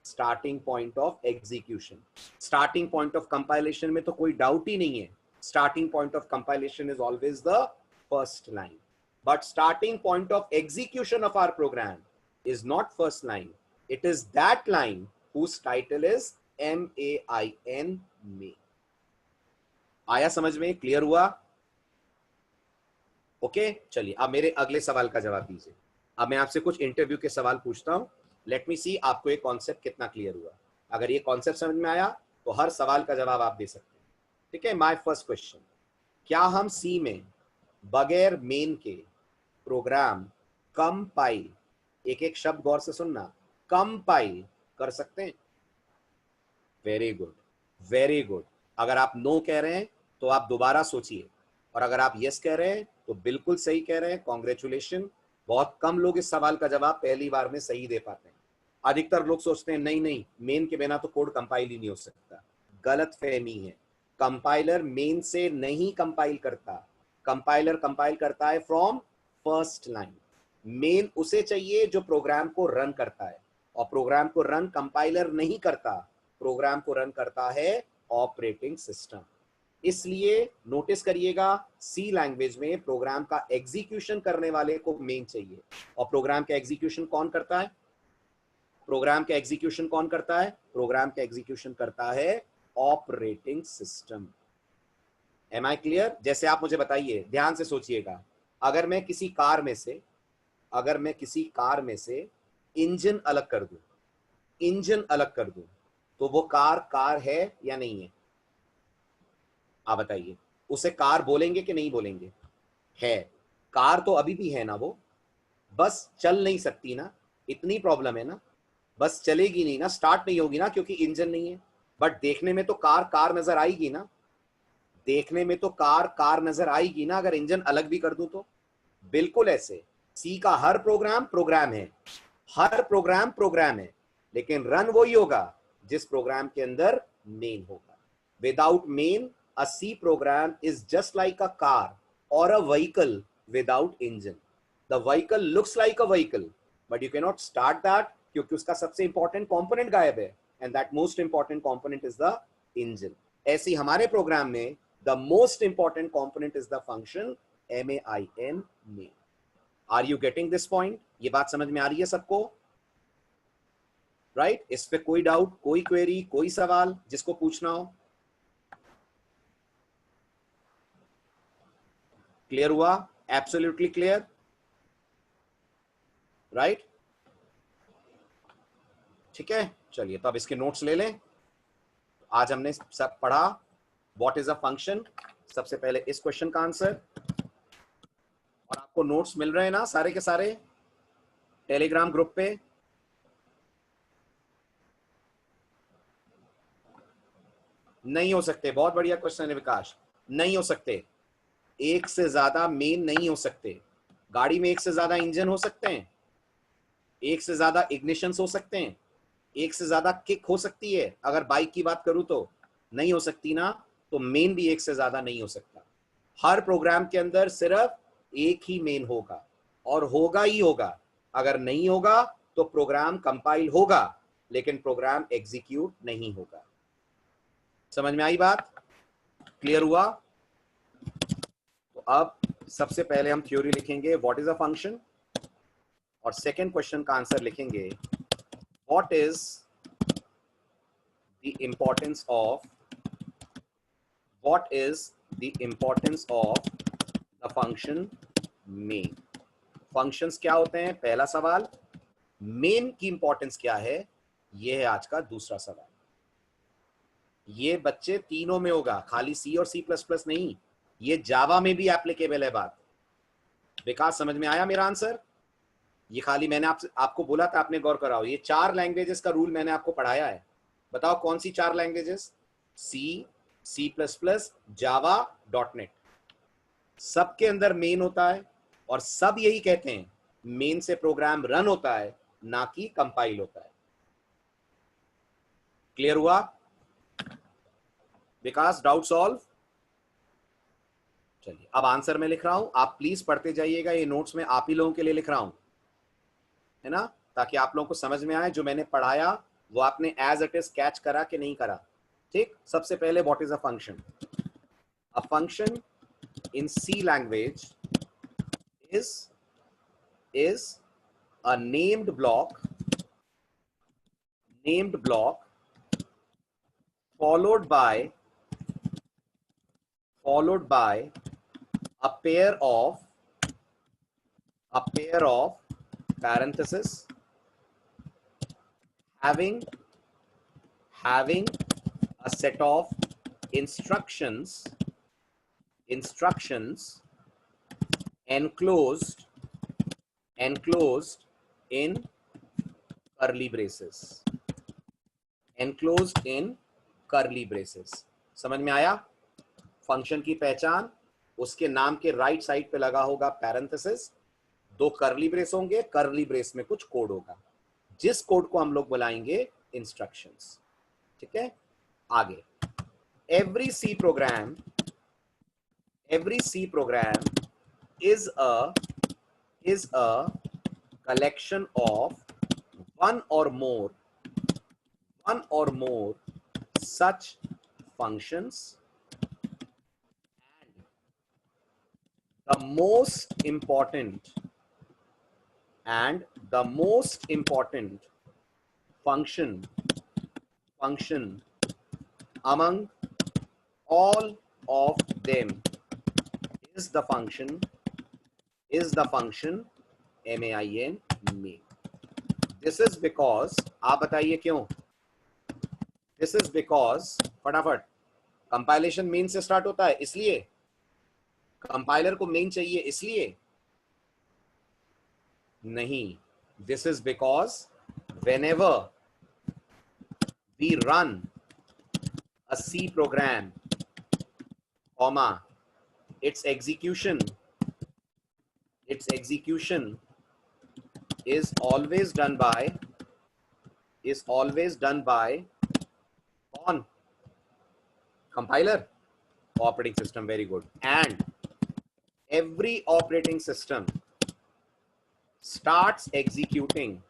Starting point of execution. Starting point of compilation में तो कोई डाउट ही नहीं है, starting point of compilation is always the first line. But starting point of execution of our program is not first line. It is that line whose title is MAIN, main. आया समझ में? Clear हुआ? Okay, चलिए अब मेरे अगले सवाल का जवाब दीजिए। अब मैं आपसे कुछ इंटरव्यू के सवाल पूछता हूं, लेट मी सी आपको ये कॉन्सेप्ट कितना क्लियर हुआ। अगर ये कॉन्सेप्ट समझ में आया तो हर सवाल का जवाब आप दे सकते हैं, ठीक है? माय फर्स्ट क्वेश्चन, क्या हम सी में बगैर मेन के प्रोग्राम कंपाइल, एक एक शब्द गौर से सुनना, कंपाइल कर सकते हैं? Very good, very good. अगर आप नो कह रहे हैं तो आप दोबारा सोचिए, और अगर आप यस कह रहे हैं तो बिल्कुल सही कह रहे हैं, कॉन्ग्रेचुलेशन। बहुत कम लोग इस सवाल का जवाब पहली बार में सही दे पाते हैं। अधिकतर लोग सोचते हैं नहीं नहीं, मेन के बिना तो कोड कंपाइल ही नहीं हो सकता। गलत फहमी है, कंपाइलर मेन से नहीं कंपाइल करता, कंपाइलर कंपाइल करता है फ्रॉम फर्स्ट लाइन। मेन उसे चाहिए जो प्रोग्राम को रन करता है, और प्रोग्राम को रन कंपाइलर नहीं करता, प्रोग्राम को रन करता है ऑपरेटिंग सिस्टम। इसलिए नोटिस करिएगा, सी लैंग्वेज में प्रोग्राम का एग्जीक्यूशन करने वाले को मेन चाहिए। और प्रोग्राम का एग्जीक्यूशन कौन करता है? प्रोग्राम का एग्जीक्यूशन कौन करता है? प्रोग्राम का एग्जीक्यूशन करता है operating system. Am I clear? जैसे आप मुझे बताइए, ध्यान से सोचिएगा, अगर मैं किसी कार में से इंजन अलग कर दूं, इंजन अलग कर दूं, तो वो कार है या नहीं है? आप बताइए, उसे कार बोलेंगे कि नहीं बोलेंगे? है, कार तो अभी भी है ना, वो बस चल नहीं सकती ना, इतनी प्रॉब्लम है ना, बस चलेगी नहीं ना, स्टार्ट नहीं होगी ना, क्योंकि इंजन नहीं है। बट देखने में तो कार नजर आएगी ना, देखने में तो कार नजर आएगी ना, अगर इंजन अलग भी कर दूं तो। बिल्कुल ऐसे सी का हर प्रोग्राम है, हर प्रोग्राम है, लेकिन रन वही होगा जिस प्रोग्राम के अंदर मेन होगा। Without main a C program is just like a car और a vehicle without engine. The vehicle looks like a vehicle but you can not start that, क्योंकि उसका सबसे इंपॉर्टेंट कंपोनेंट गायब है, and that most important component is the engine. ऐसे हमारे program में the most important component is the function MAIN, main. Are you getting this point? ये बात समझ में आ रही है सबको? राइट? इस पे कोई डाउट, कोई क्वेरी, कोई सवाल जिसको पूछना हो? क्लियर हुआ? Absolutely clear, right? ठीक है, चलिए तो अब इसके नोट्स ले लें। आज हमने सब पढ़ा व्हाट इज अ फंक्शन, सबसे पहले इस क्वेश्चन का आंसर, और आपको नोट्स मिल रहे हैं ना सारे के सारे टेलीग्राम ग्रुप पे? नहीं हो सकते, बहुत बढ़िया क्वेश्चन है विकास। नहीं हो सकते, एक से ज्यादा मेन नहीं हो सकते। गाड़ी में एक से ज्यादा इंजन हो सकते हैं, एक से ज्यादा इग्निशंस हो सकते हैं, एक से ज्यादा किक हो सकती है, अगर बाइक की बात करूं तो नहीं हो सकती ना, तो मेन भी एक से ज्यादा नहीं हो सकता। हर प्रोग्राम के अंदर सिर्फ एक ही मेन होगा और होगा ही होगा। अगर नहीं होगा तो प्रोग्राम कंपाइल होगा लेकिन प्रोग्राम एग्जीक्यूट नहीं होगा। समझ में आई बात? क्लियर हुआ? तो अब सबसे पहले हम थ्योरी लिखेंगे व्हाट इज अ फंक्शन, और सेकंड क्वेश्चन का आंसर लिखेंगे what is the importance of the function main. Functions क्या होते हैं, पहला सवाल। मेन की इंपॉर्टेंस क्या है, यह है आज का दूसरा सवाल। ये बच्चे तीनों में होगा, खाली सी और सी प्लस प्लस नहीं, ये जावा में भी एप्लीकेबल है बात। विकास समझ में आया मेरा आंसर? ये खाली मैंने आपको बोला था, आपने गौर कराओ, ये 4 लैंग्वेजेस का रूल मैंने आपको पढ़ाया है। बताओ कौन सी 4 लैंग्वेजेस? सी, सी प्लस प्लस, जावा, डॉटनेट। सबके अंदर मेन होता है और सब यही कहते हैं मेन से प्रोग्राम रन होता है ना कि कंपाइल होता है। क्लियर हुआ? विकास डाउट सॉल्व? चलिए अब आंसर मैं लिख रहा हूं, आप प्लीज पढ़ते जाइएगा, ये नोट्स में आप ही लोगों के लिए लिख रहा हूं, है ना, ताकि आप लोगों को समझ में आए जो मैंने पढ़ाया वो आपने एज इट इज कैच करा कि नहीं करा। ठीक, सबसे पहले what is a function? A function in C language is a named block followed by a pair of parentheses having a set of instructions enclosed in curly braces, समझ में आया? फंक्शन की पहचान, उसके नाम के राइट साइड पे लगा होगा पैरेंथेसिस, 2 कर्ली ब्रेस होंगे, कर्ली ब्रेस में कुछ कोड होगा, जिस कोड को हम लोग बुलाएंगे इंस्ट्रक्शंस। ठीक है, आगे। Every C program is a collection of one or more such functions, and the most important function among all of them is the function main main. This is because, आप बताइए क्यों? This is because, फटाफट, compilation main से start होता है इसलिए, compiler को main चाहिए इसलिए नहीं। This is because whenever we run a C program, comma, its execution is always done by on compiler, operating system, very good, and every operating system starts executing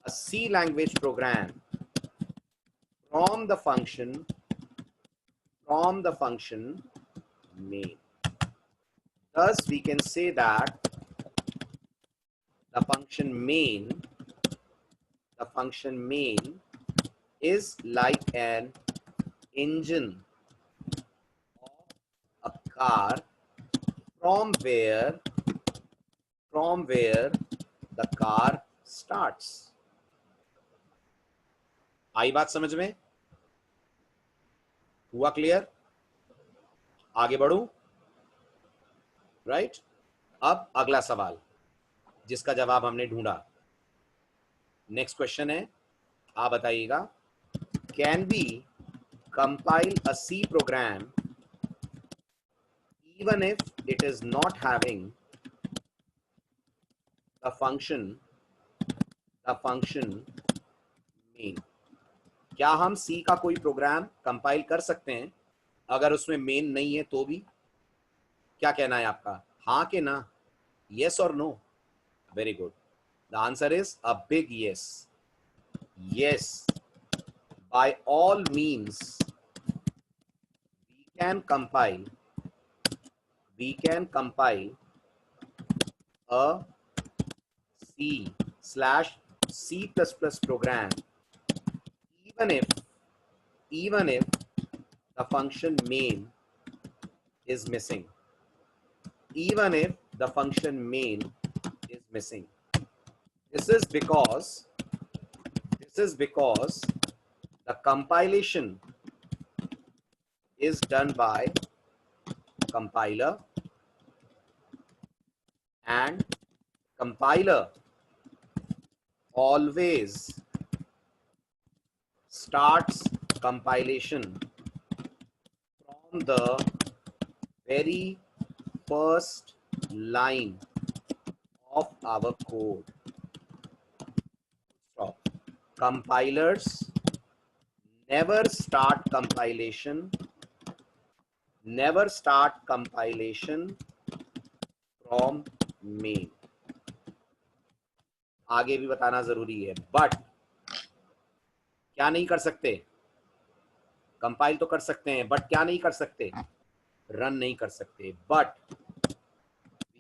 a C language program from the function main. Thus we can say that the function main is like an engine of a car from where the car starts. आई बात समझ में? हुआ clear? आगे बढ़ूं? Right? अब अगला सवाल जिसका जवाब हमने ढूंढा। नेक्स्ट क्वेश्चन है, आप बताइएगा, can be compile a C program even if it is not having the function the function main. क्या हम सी का कोई प्रोग्राम कंपाइल कर सकते हैं अगर उसमें मेन नहीं है तो भी? क्या कहना है आपका, हाँ के ना? yes or no? Very good. The answer is a big yes. Yes, by all means we can compile a C/C++ program even if the function main is missing. Even if the function main is missing. This is because the compilation is done by compiler, and compiler always starts compilation from the very first line of our code. Stop. Compilers never start compilation from main. आगे भी बताना जरूरी है, but क्या नहीं कर सकते? Compile तो कर सकते हैं, बट क्या नहीं कर सकते? रन नहीं कर सकते. But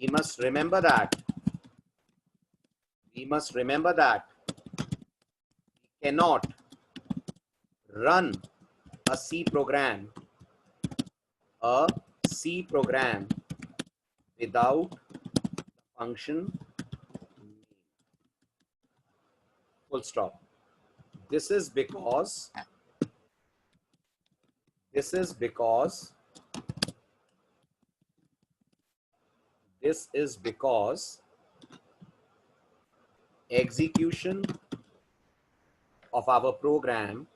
we must remember that we cannot run a C program without function full stop. This is because execution of our program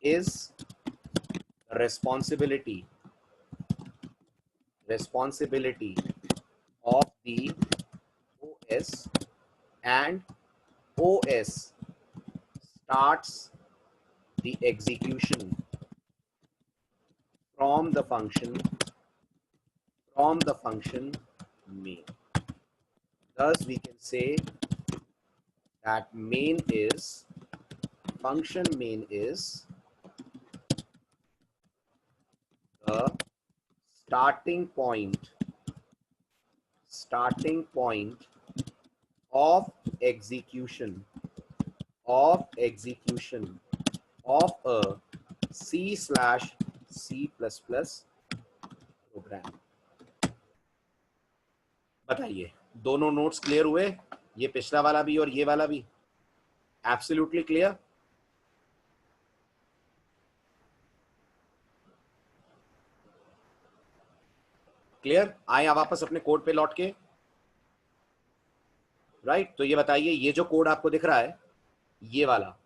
is the responsibility of the OS, and OS starts the execution from the function main. Thus we can say that function main is the starting point of execution of a C/C++ program. बताइए, दोनों notes clear हुए? ये पिछला वाला भी और ये वाला भी एब्सोल्युटली क्लियर? क्लियर? आए वापस अपने कोड पे लौट के. राइट, तो ये बताइए, ये जो कोड आपको दिख रहा है, ये वाला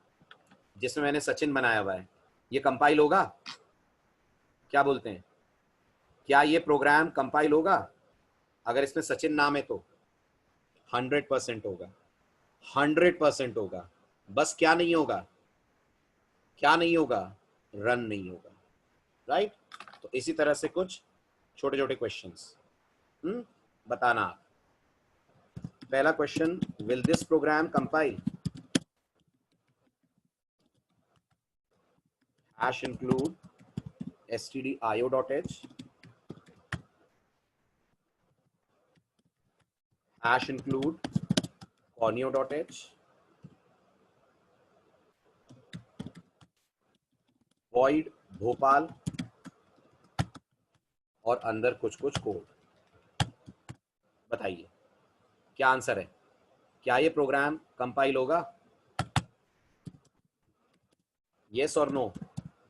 जिसमें मैंने सचिन बनाया हुआ है, ये कंपाइल होगा? क्या बोलते हैं, क्या ये प्रोग्राम कंपाइल होगा अगर इसमें सचिन नाम है तो? 100% होगा. 100% होगा. बस क्या नहीं होगा? रन नहीं होगा. राइट? तो इसी तरह से कुछ छोटे छोटे क्वेश्चंस बताना आप. पहला question, will this program compile? hash include stdio.h, hash include conio.h, void Bhopal, और अंदर कुछ कोड. बताइए क्या आंसर है? क्या ये प्रोग्राम कंपाइल होगा? यस और no?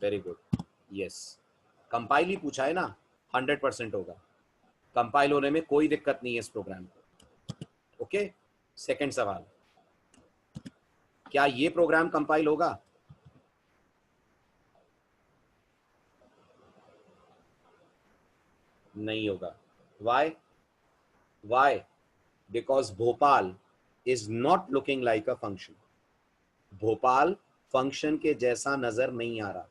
Very good, yes. Compile ही पूछा है ना, 100% होगा. कंपाइल होने में कोई दिक्कत नहीं है इस प्रोग्राम को. ओके. सेकंड सवाल, क्या ये प्रोग्राम कंपाइल होगा? नहीं होगा। Why? Why? Because Bhopal is not looking like a function. Bhopal function के जैसा नजर नहीं आ रहा।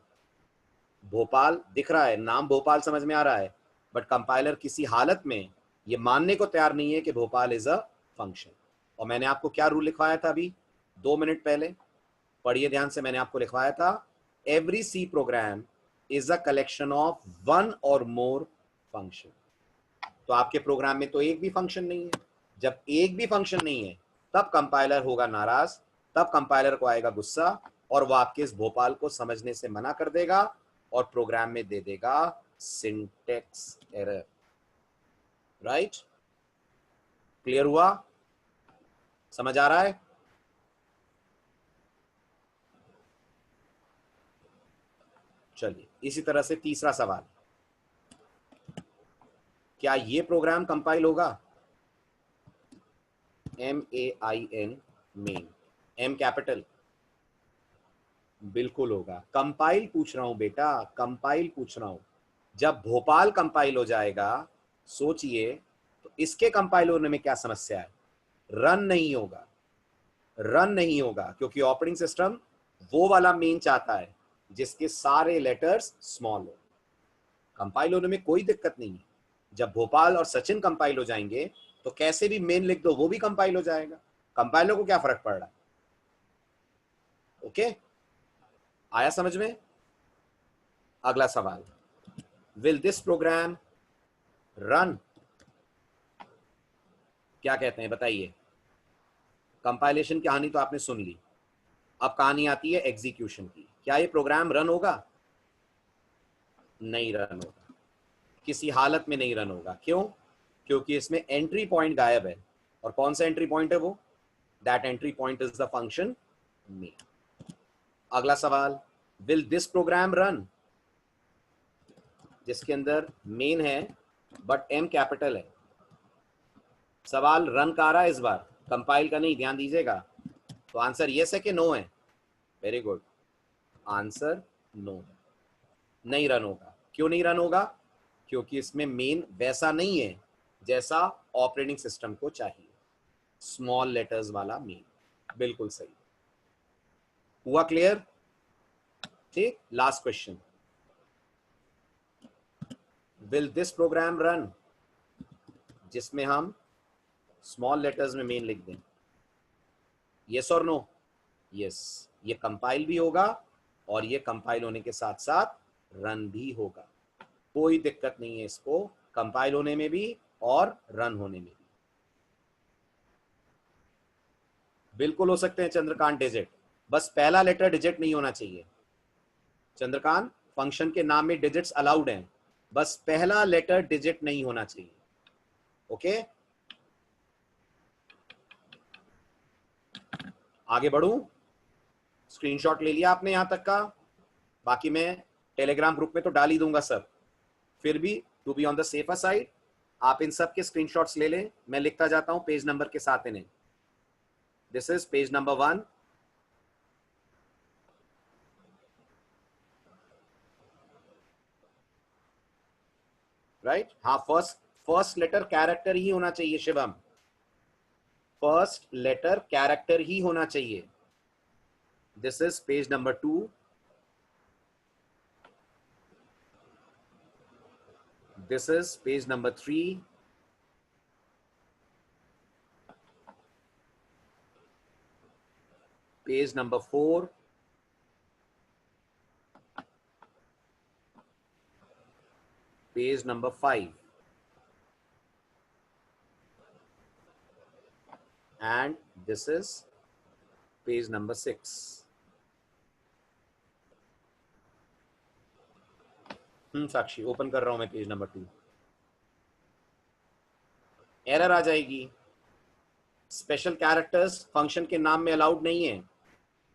भोपाल दिख रहा है, नाम भोपाल समझ में आ रहा है, बट कंपाइलर किसी हालत में ये मानने को तैयार नहीं है कि भोपाल इज अ फंक्शन। और मैंने आपको क्या रूल लिखवाया था अभी 2 मिनट पहले, पढ़िए ध्यान से। मैंने आपको लिखवाया था every C program is a collection of one or more function. तो आपके प्रोग्राम में तो एक भी फंक्शन नहीं है। जब एक भी फंक्शन नहीं है तब कंपाइलर होगा नाराज, तब कंपाइलर को आएगा गुस्सा और वो आपके इस भोपाल को समझने से मना कर देगा और प्रोग्राम में दे देगा सिंटेक्स एरर। राइट? क्लियर हुआ? समझ आ रहा है? चलिए इसी तरह से तीसरा सवाल, क्या ये प्रोग्राम कंपाइल होगा? MAIN, main, M capital. बिल्कुल होगा। कंपाइल पूछ रहा हूं बेटा, कंपाइल पूछ रहा हूं। जब भोपाल कंपाइल हो जाएगा, सोचिए तो इसके कंपाइल होने में क्या समस्या है? रन नहीं होगा, रन नहीं होगा, क्योंकि ऑपरेटिंग सिस्टम वो वाला मेन चाहता है जिसके सारे लेटर्स स्मॉल हो। कंपाइल होने में कोई दिक्कत नहीं है। जब भोपाल और सचिन कंपाइल हो जाएंगे तो कैसे भी मेन लिख दो, वो भी कंपाइल हो जाएगा। कंपाइलर को क्या फर्क पड़ रहा है? ओके, आया समझ में? अगला सवाल, विल दिस प्रोग्राम रन? क्या कहते हैं बताइए? कंपाइलेशन की कहानी तो आपने सुन ली, अब कहानी आती है एग्जीक्यूशन की। क्या ये प्रोग्राम रन होगा? नहीं रन होगा, किसी हालत में नहीं रन होगा। क्यों? क्योंकि इसमें एंट्री पॉइंट गायब है। और कौन सा एंट्री पॉइंट है वो? That entry point is the function main. अगला सवाल, विल दिस प्रोग्राम रन? जिसके अंदर मेन है बट एम कैपिटल है। सवाल रन का आ रहा है इस बार, कंपाइल का नहीं, ध्यान दीजिएगा। तो आंसर यस है कि नो है? वेरी गुड, आंसर नो है, नहीं रन होगा। क्यों नहीं रन होगा? क्योंकि इसमें मेन वैसा नहीं है जैसा ऑपरेटिंग सिस्टम को चाहिए, स्मॉल लेटर्स वाला मेन। बिल्कुल सही। हुआ क्लियर? ठीक, last question, will this program run? जिसमें हम स्मॉल लेटर्स में मेन लिख दें। यस और नो? यस, ये कंपाइल भी होगा और ये कंपाइल होने के साथ साथ रन भी होगा। कोई दिक्कत नहीं है इसको कंपाइल होने में भी और रन होने में भी। बिल्कुल हो सकते हैं चंद्रकांत डिजिट, बस पहला लेटर डिजिट नहीं होना चाहिए। चंद्रकांत, फंक्शन के नाम में डिजिट्स अलाउड हैं, बस पहला लेटर डिजिट नहीं होना चाहिए। ओके, आगे बढ़ूं? स्क्रीनशॉट ले लिया आपने यहां तक का? बाकी मैं टेलीग्राम ग्रुप में तो डाल ही दूंगा सब, फिर भी to be on the safer side आप इन सब के स्क्रीनशॉट्स ले लें। मैं लिखता जाता हूं पेज नंबर के साथ इन्हें। This is page number 1, right? हाँ, फर्स्ट लेटर कैरेक्टर ही होना चाहिए शिवम, फर्स्ट लेटर कैरेक्टर ही होना चाहिए। This is page number 2, this is page number 3, page number 4, page number 5 and this is page number 6। Sakshi open कर रहा हूं मैं पेज नंबर 2। एरर आ जाएगी, स्पेशल कैरेक्टर्स फंक्शन के नाम में अलाउड नहीं है।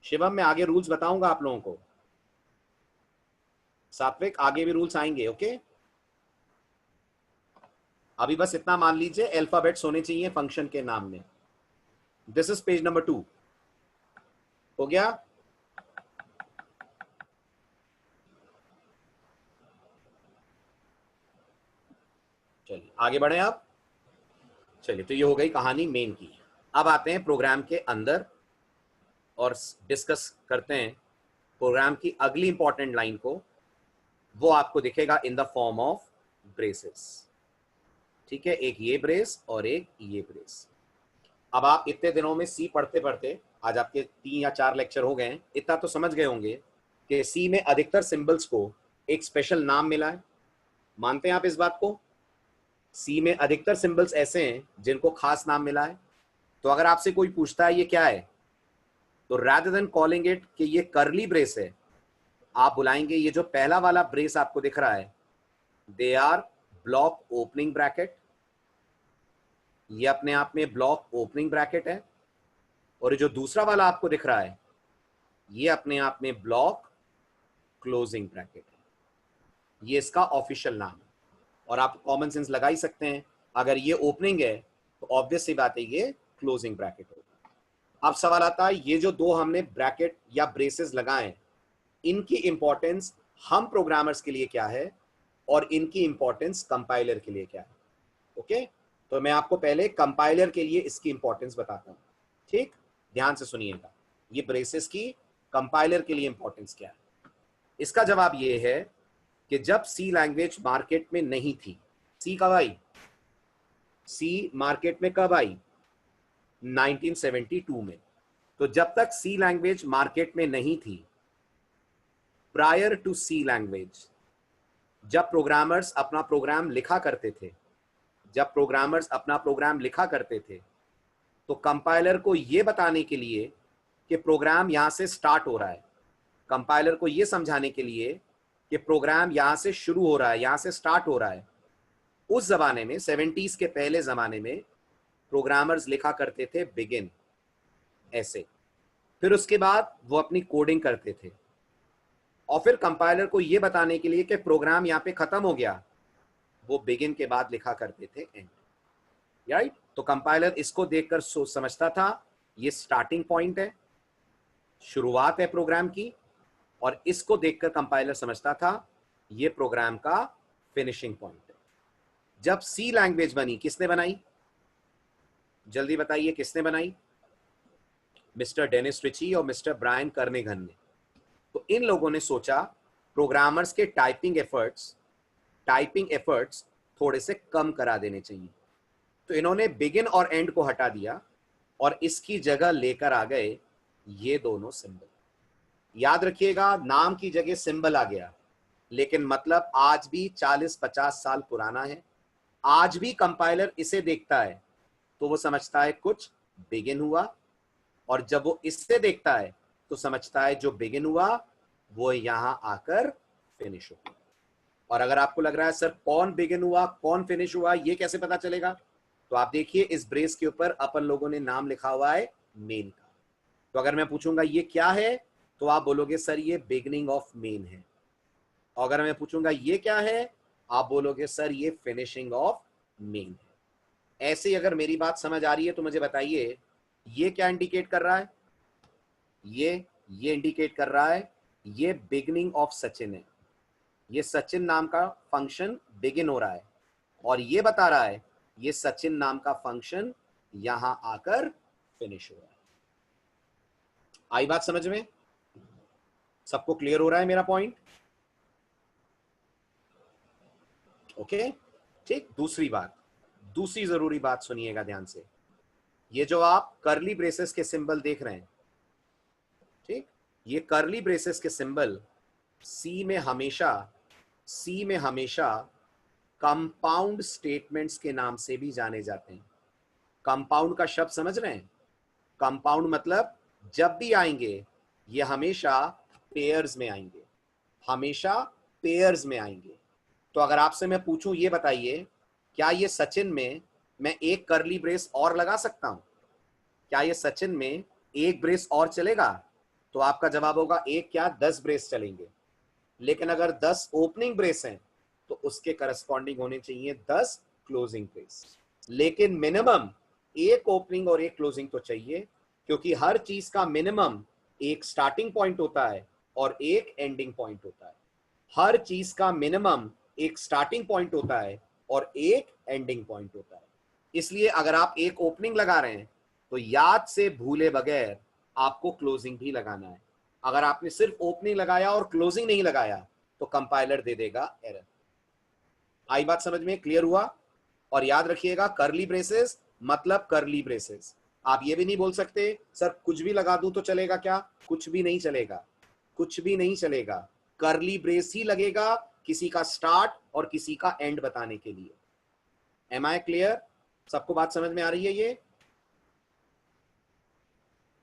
शिवम मैं आगे रूल्स बताऊंगा आप लोगों को, सात्विक आगे भी रूल्स आएंगे। ओके, अभी बस इतना मान लीजिए अल्फाबेट्स होने चाहिए फंक्शन के नाम में। दिस इज पेज नंबर 2, हो गया? चलिए आगे बढ़े आप। चलिए, तो ये हो गई कहानी मेन की। अब आते हैं प्रोग्राम के अंदर और डिस्कस करते हैं प्रोग्राम की अगली इंपॉर्टेंट लाइन को। वो आपको दिखेगा in the form of braces. ठीक है, एक ये ब्रेस और एक ये ब्रेस। अब आप इतने दिनों में सी पढ़ते पढ़ते, आज आपके 3 या 4 लेक्चर हो गए हैं, इतना तो समझ गए होंगे कि सी में अधिकतर सिंबल्स को एक स्पेशल नाम मिला है। मानते हैं आप इस बात को? सी में अधिकतर सिंबल्स ऐसे हैं जिनको खास नाम मिला है। तो अगर आपसे कोई पूछता है ये क्या है, तो rather देन कॉलिंग इट कि ये करली ब्रेस है, आप बुलाएंगे ये जो पहला वाला ब्रेस आपको दिख रहा है, they R block opening bracket. ये अपने आप में ब्लॉक ओपनिंग ब्रैकेट है। और ये जो दूसरा वाला आपको दिख रहा है, ये अपने आप में ब्लॉक क्लोजिंग ब्रैकेट है। ये इसका ऑफिशियल नाम है। और आप कॉमन सेंस लगा ही सकते हैं, अगर ये ओपनिंग है तो ऑब्वियस सी बात है ये क्लोजिंग ब्रैकेट होगा। अब सवाल आता है, ये जो दो हमने ब्रैकेट या ब्रेसेस लगाए हैं, इनकी इंपॉर्टेंस हम प्रोग्रामर्स के लिए क्या है और इनकी इंपॉर्टेंस कंपाइलर के लिए क्या है। ओके, तो मैं आपको पहले कंपाइलर के लिए इसकी इंपॉर्टेंस बताता हूं। ठीक, ध्यान से सुनिएगा, ये ब्रेसेस की कंपाइलर के लिए इंपॉर्टेंस क्या है। इसका जवाब ये है कि जब सी लैंग्वेज मार्केट में नहीं थी, सी कब आई? सी मार्केट में कब आई? 1972 में। तो जब तक सी लैंग्वेज मार्केट में नहीं थी, प्रायर टू सी लैंग्वेज, जब प्रोग्रामर्स अपना प्रोग्राम लिखा करते थे, तो कंपाइलर को यह बताने के लिए कि प्रोग्राम यहां से स्टार्ट हो रहा है, कंपाइलर को यह समझाने के लिए कि प्रोग्राम यहां से शुरू हो रहा है, यहां से स्टार्ट हो रहा है, उस जमाने में 70s के पहले जमाने में प्रोग्रामर्स लिखा करते थे बिगिन ऐसे, फिर उसके बाद वो अपनी कोडिंग करते थे, और फिर कंपाइलर को यह बताने के लिए कि प्रोग्राम यहां पे खत्म हो गया, वो बिगिन के बाद लिखा करते थे एंड। राइट, तो कंपाइलर इसको देखकर सोच समझता था ये स्टार्टिंग पॉइंट है, शुरुआत है प्रोग्राम की, और इसको देखकर कंपाइलर समझता था ये प्रोग्राम का फिनिशिंग पॉइंट है। जब सी लैंग्वेज बनी, किसने बनाई? जल्दी बताइए, किसने बनाई? मिस्टर डेनिस रिची और मिस्टर ब्रायन कर्निघन ने। तो इन लोगों ने सोचा प्रोग्रामर्स के टाइपिंग एफर्ट्स थोड़े से कम करा देने चाहिए। तो इन्होंने बिगिन और एंड को हटा दिया और इसकी जगह लेकर आ गए ये दोनों सिंबल। याद रखिएगा, नाम की जगह सिंबल आ गया, लेकिन मतलब आज भी 40-50 साल पुराना है। आज भी कंपाइलर इसे देखता है तो वो समझता है कुछ बिगिन हुआ, और जब वो इससे देखता है तो समझता है जो बिगिन हुआ वो यहां आकर फिनिश हुआ। और अगर आपको लग रहा है सर कौन बिगिन हुआ कौन फिनिश हुआ ये कैसे पता चलेगा, तो आप देखिए इस ब्रेस के ऊपर अपन लोगों ने नाम लिखा हुआ है मेन का। तो अगर मैं पूछूंगा ये क्या है, तो आप बोलोगे सर ये बिगिनिंग ऑफ मेन है। और अगर मैं पूछूंगा ये क्या है, आप बोलोगे सर ये फिनिशिंग ऑफ मेन है। ऐसे अगर मेरी बात समझ आ रही है तो मुझे बताइए ये क्या इंडिकेट कर रहा है? ये इंडिकेट कर रहा है ये बिगिनिंग ऑफ सचिन है। ये सचिन नाम का फंक्शन बिगिन हो रहा है, और ये बता रहा है ये सचिन नाम का फंक्शन यहां आकर फिनिश हो रहा है। आई बात समझ में? सबको क्लियर हो रहा है मेरा पॉइंट? ओके, ठीक। दूसरी जरूरी बात सुनिएगा ध्यान से। ये जो आप करली ब्रेसेस के सिंबल देख रहे हैं, ठीक, ये करली ब्रेसेस के सिंबल सी में हमेशा कंपाउंड स्टेटमेंट्स के नाम से भी जाने जाते हैं। कंपाउंड का शब्द समझ रहे हैं? कंपाउंड मतलब जब भी आएंगे ये हमेशा पेयर्स में आएंगे, तो अगर आपसे मैं पूछूं ये बताइए क्या ये सचिन में मैं एक करली ब्रेस और लगा सकता हूं? क्या ये सचिन में एक ब्रेस और चलेगा? तो आपका जवाब होगा एक क्या 10 ब्रेस चलेंगे। लेकिन अगर 10 ओपनिंग ब्रेस हैं तो उसके करस्पॉन्डिंग होने चाहिए 10 क्लोजिंग ब्रेस। लेकिन मिनिमम एक ओपनिंग और एक क्लोजिंग तो चाहिए, क्योंकि हर चीज का मिनिमम एक स्टार्टिंग पॉइंट होता है और एक एंडिंग पॉइंट होता है। हर चीज का मिनिमम एक स्टार्टिंग पॉइंट होता है और एक एंडिंग पॉइंट होता है। इसलिए अगर आप एक ओपनिंग लगा रहे हैं तो याद से भूले बगैर आपको क्लोजिंग भी लगाना है। अगर आपने सिर्फ ओपनिंग लगाया और क्लोजिंग नहीं लगाया तो कंपाइलर दे देगा एरर। आई बात समझ में? क्लियर हुआ? और याद रखिएगा कर्ली ब्रेसेस मतलब कर्ली ब्रेसेस। आप ये भी नहीं बोल सकते सर कुछ भी लगा दूं तो चलेगा क्या? कुछ भी नहीं चलेगा, कुछ भी नहीं चलेगा। कर्ली ब्रेस ही लगेगा किसी का स्टार्ट और किसी का एंड बताने के लिए। Am I clear? सबको बात समझ में आ रही है ये?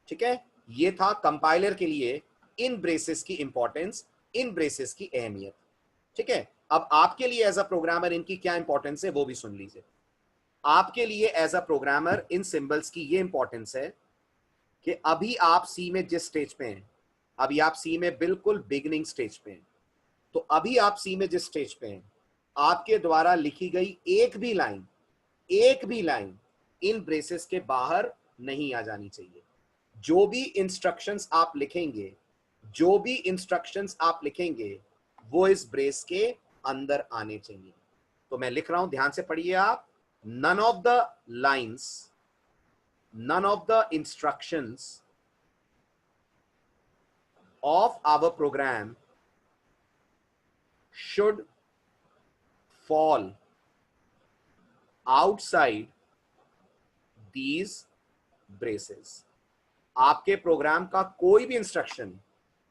ठीक है, ये था कंपाइलर के लिए इन ब्रेसेस की इंपॉर्टेंस, इन ब्रेसेस की अहमियत। ठीक है, अब आपके लिए एज अ प्रोग्रामर इनकी क्या इंपॉर्टेंस है वो भी सुन लीजिए। आपके लिए एज अ प्रोग्रामर इन सिंबल्स की ये इंपॉर्टेंस है कि अभी आप सी में जिस स्टेज पे हैं, अभी आप सी में बिल्कुल बिगिनिंग स्टेज पे हैं, तो अभी आप सी में जिस स्टेज पे हैं, आपके द्वारा लिखी गई एक भी लाइन, एक भी लाइन इन ब्रेसेस के बाहर नहीं आ जानी चाहिए। जो भी इंस्ट्रक्शंस आप लिखेंगे, जो भी इंस्ट्रक्शंस आप लिखेंगे वो इस ब्रेस के अंदर आने चाहिए। तो मैं लिख रहा हूं, ध्यान से पढ़िए आप। None of the lines, none of the instructions of our program should fall outside these braces। आपके प्रोग्राम का कोई भी इंस्ट्रक्शन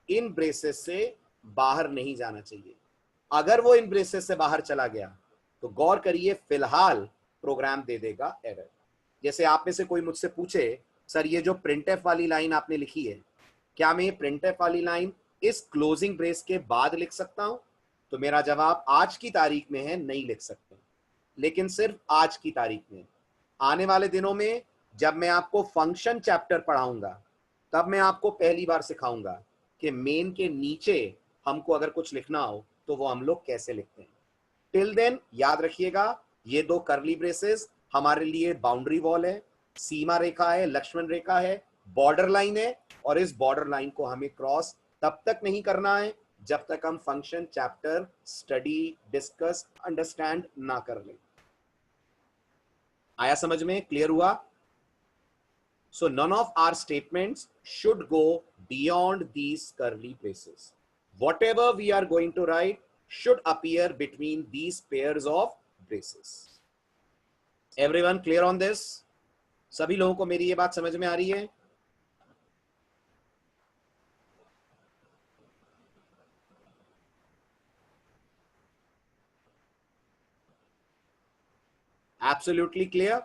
इन ब्रेसेस से बाहर नहीं जाना चाहिए। अगर वो इन ब्रेसेस से बाहर चला गया तो गौर करिए फिलहाल प्रोग्राम दे देगा एरर। जैसे आप में से कोई मुझसे पूछे सर ये जो प्रिंटफ वाली लाइन आपने लिखी है, क्या मैं ये प्रिंटफ वाली लाइन इस क्लोजिंग ब्रेस के बाद लिख सकता हूं? तो मेरा जवाब आज की तारीख में है नहीं लिख सकते, लेकिन सिर्फ आज की तारीख में। आने वाले दिनों में जब मैं आपको फंक्शन चैप्टर पढ़ाऊंगा तब मैं आपको पहली बार सिखाऊंगा कि मेन के नीचे हमको अगर कुछ लिखना हो तो वो हम लोग कैसे लिखते हैं। टिल देन याद रखिएगा ये दो कर्ली ब्रेसेस हमारे लिए बाउंड्री वॉल है, सीमा रेखा है, लक्ष्मण रेखा है, बॉर्डर लाइन है, और इस बॉर्डर लाइन को हमें क्रॉस तब तक नहीं करना है जब तक हम function chapter study, discuss, understand ना कर लें। आया समझ में? क्लियर हुआ? So none of our statements should go beyond these curly braces. Whatever we are going to write should appear between these pairs of braces. Everyone clear on this? सभी लोगों को मेरी ये बात समझ में आ रही है? Absolutely clear?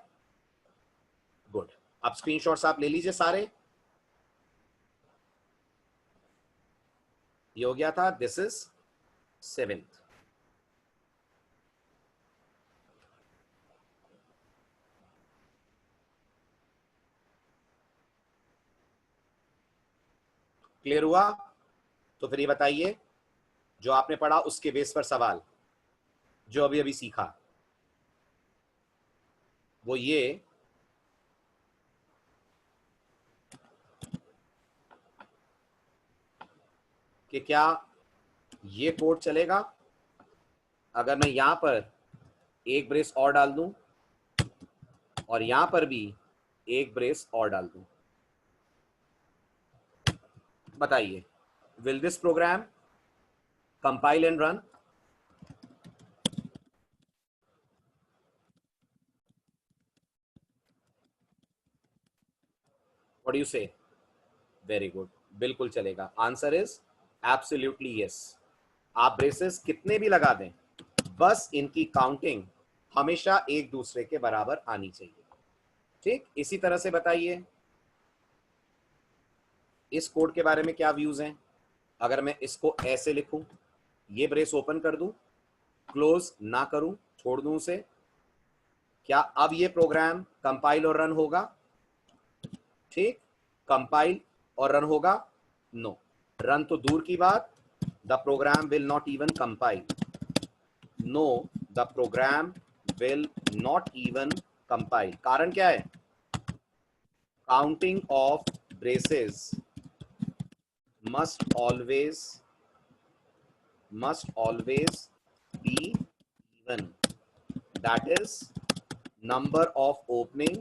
Good. अब स्क्रीनशॉट्स आप ले लीजिए सारे। ये हो गया था, दिस इज 7th। क्लियर हुआ? तो फिर ये बताइए जो आपने पढ़ा उसके बेस पर सवाल जो अभी अभी सीखा वो ये कि क्या ये कोड चलेगा अगर मैं यहां पर एक ब्रेस और डाल दूं और यहां पर भी एक ब्रेस और डाल दूं? बताइए, will this program compile and run? What do you से? वेरी गुड, बिल्कुल चलेगा। Answer is absolutely yes. आप ब्रेसेस कितने भी लगा दें, बस इनकी काउंटिंग हमेशा एक दूसरे के बराबर आनी चाहिए। ठीक, इसी तरह से बताइए इस कोड के बारे में क्या व्यूज हैं। अगर मैं इसको ऐसे लिखूं, ये ब्रेस ओपन कर दूं, क्लोज ना करूं, छोड़ दूं उसे, क्या अब ये प्रोग्राम कंपाइल और रन होगा? ठीक, कंपाइल और रन होगा? नो, रन तो दूर की बात, the program will not even compile. No, the program will not even compile. कारण क्या है? Counting of braces must always be even। that is number of opening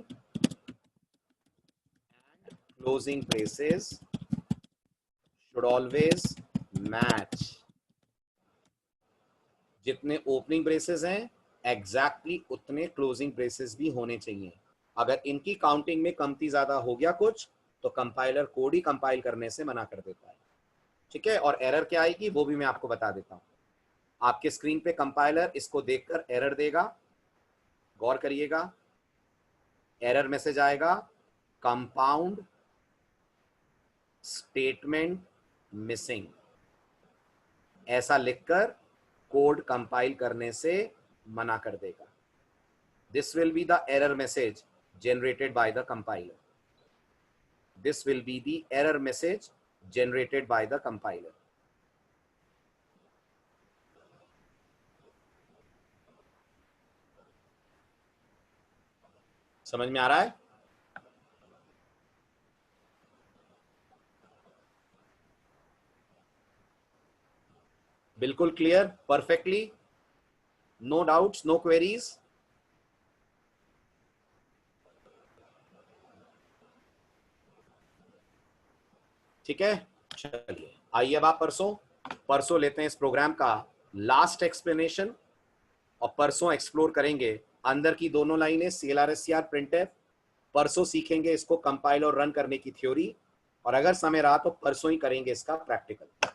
and closing braces should always match. जितने opening braces हैं exactly उतने closing braces भी होने चाहिए. अगर इनकी काउंटिंग में कमती ज्यादा हो गया कुछ तो कंपाइलर कोड ही कंपाइल करने से मना कर देता है. ठीक है, और एरर क्या आएगी वो भी मैं आपको बता देता हूं. आपके स्क्रीन पे कंपाइलर इसको देखकर एरर देगा, गौर करिएगा. एरर मैसेज आएगा कंपाउंड स्टेटमेंट मिसिंग. ऐसा लिखकर कोड कंपाइल करने से मना कर देगा. This will be the error message generated by the compiler. This will be the error message generated by the compiler. समझ में आ रहा है? बिल्कुल clear, perfectly, no doubts, no queries. ठीक है, चलिए आइए अब आप परसों लेते हैं इस प्रोग्राम का लास्ट एक्सप्लेनेशन और परसों एक्सप्लोर करेंगे अंदर की दोनों लाइनें CLR/SCR प्रिंटफ. परसों सीखेंगे इसको कंपाइल और रन करने की थ्योरी, और अगर समय रहा तो परसों ही करेंगे इसका प्रैक्टिकल.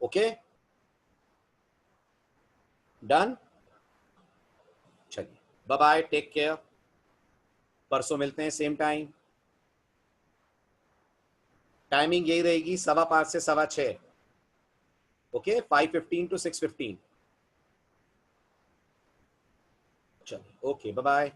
Okay, done. चलिए, बाय बाय, टेक केयर. परसों मिलते हैं सेम टाइम. टाइमिंग यही रहेगी 5:15 से 6:15. Okay, 5:15 to 6:15. चलिए, ओके, बाय बाय.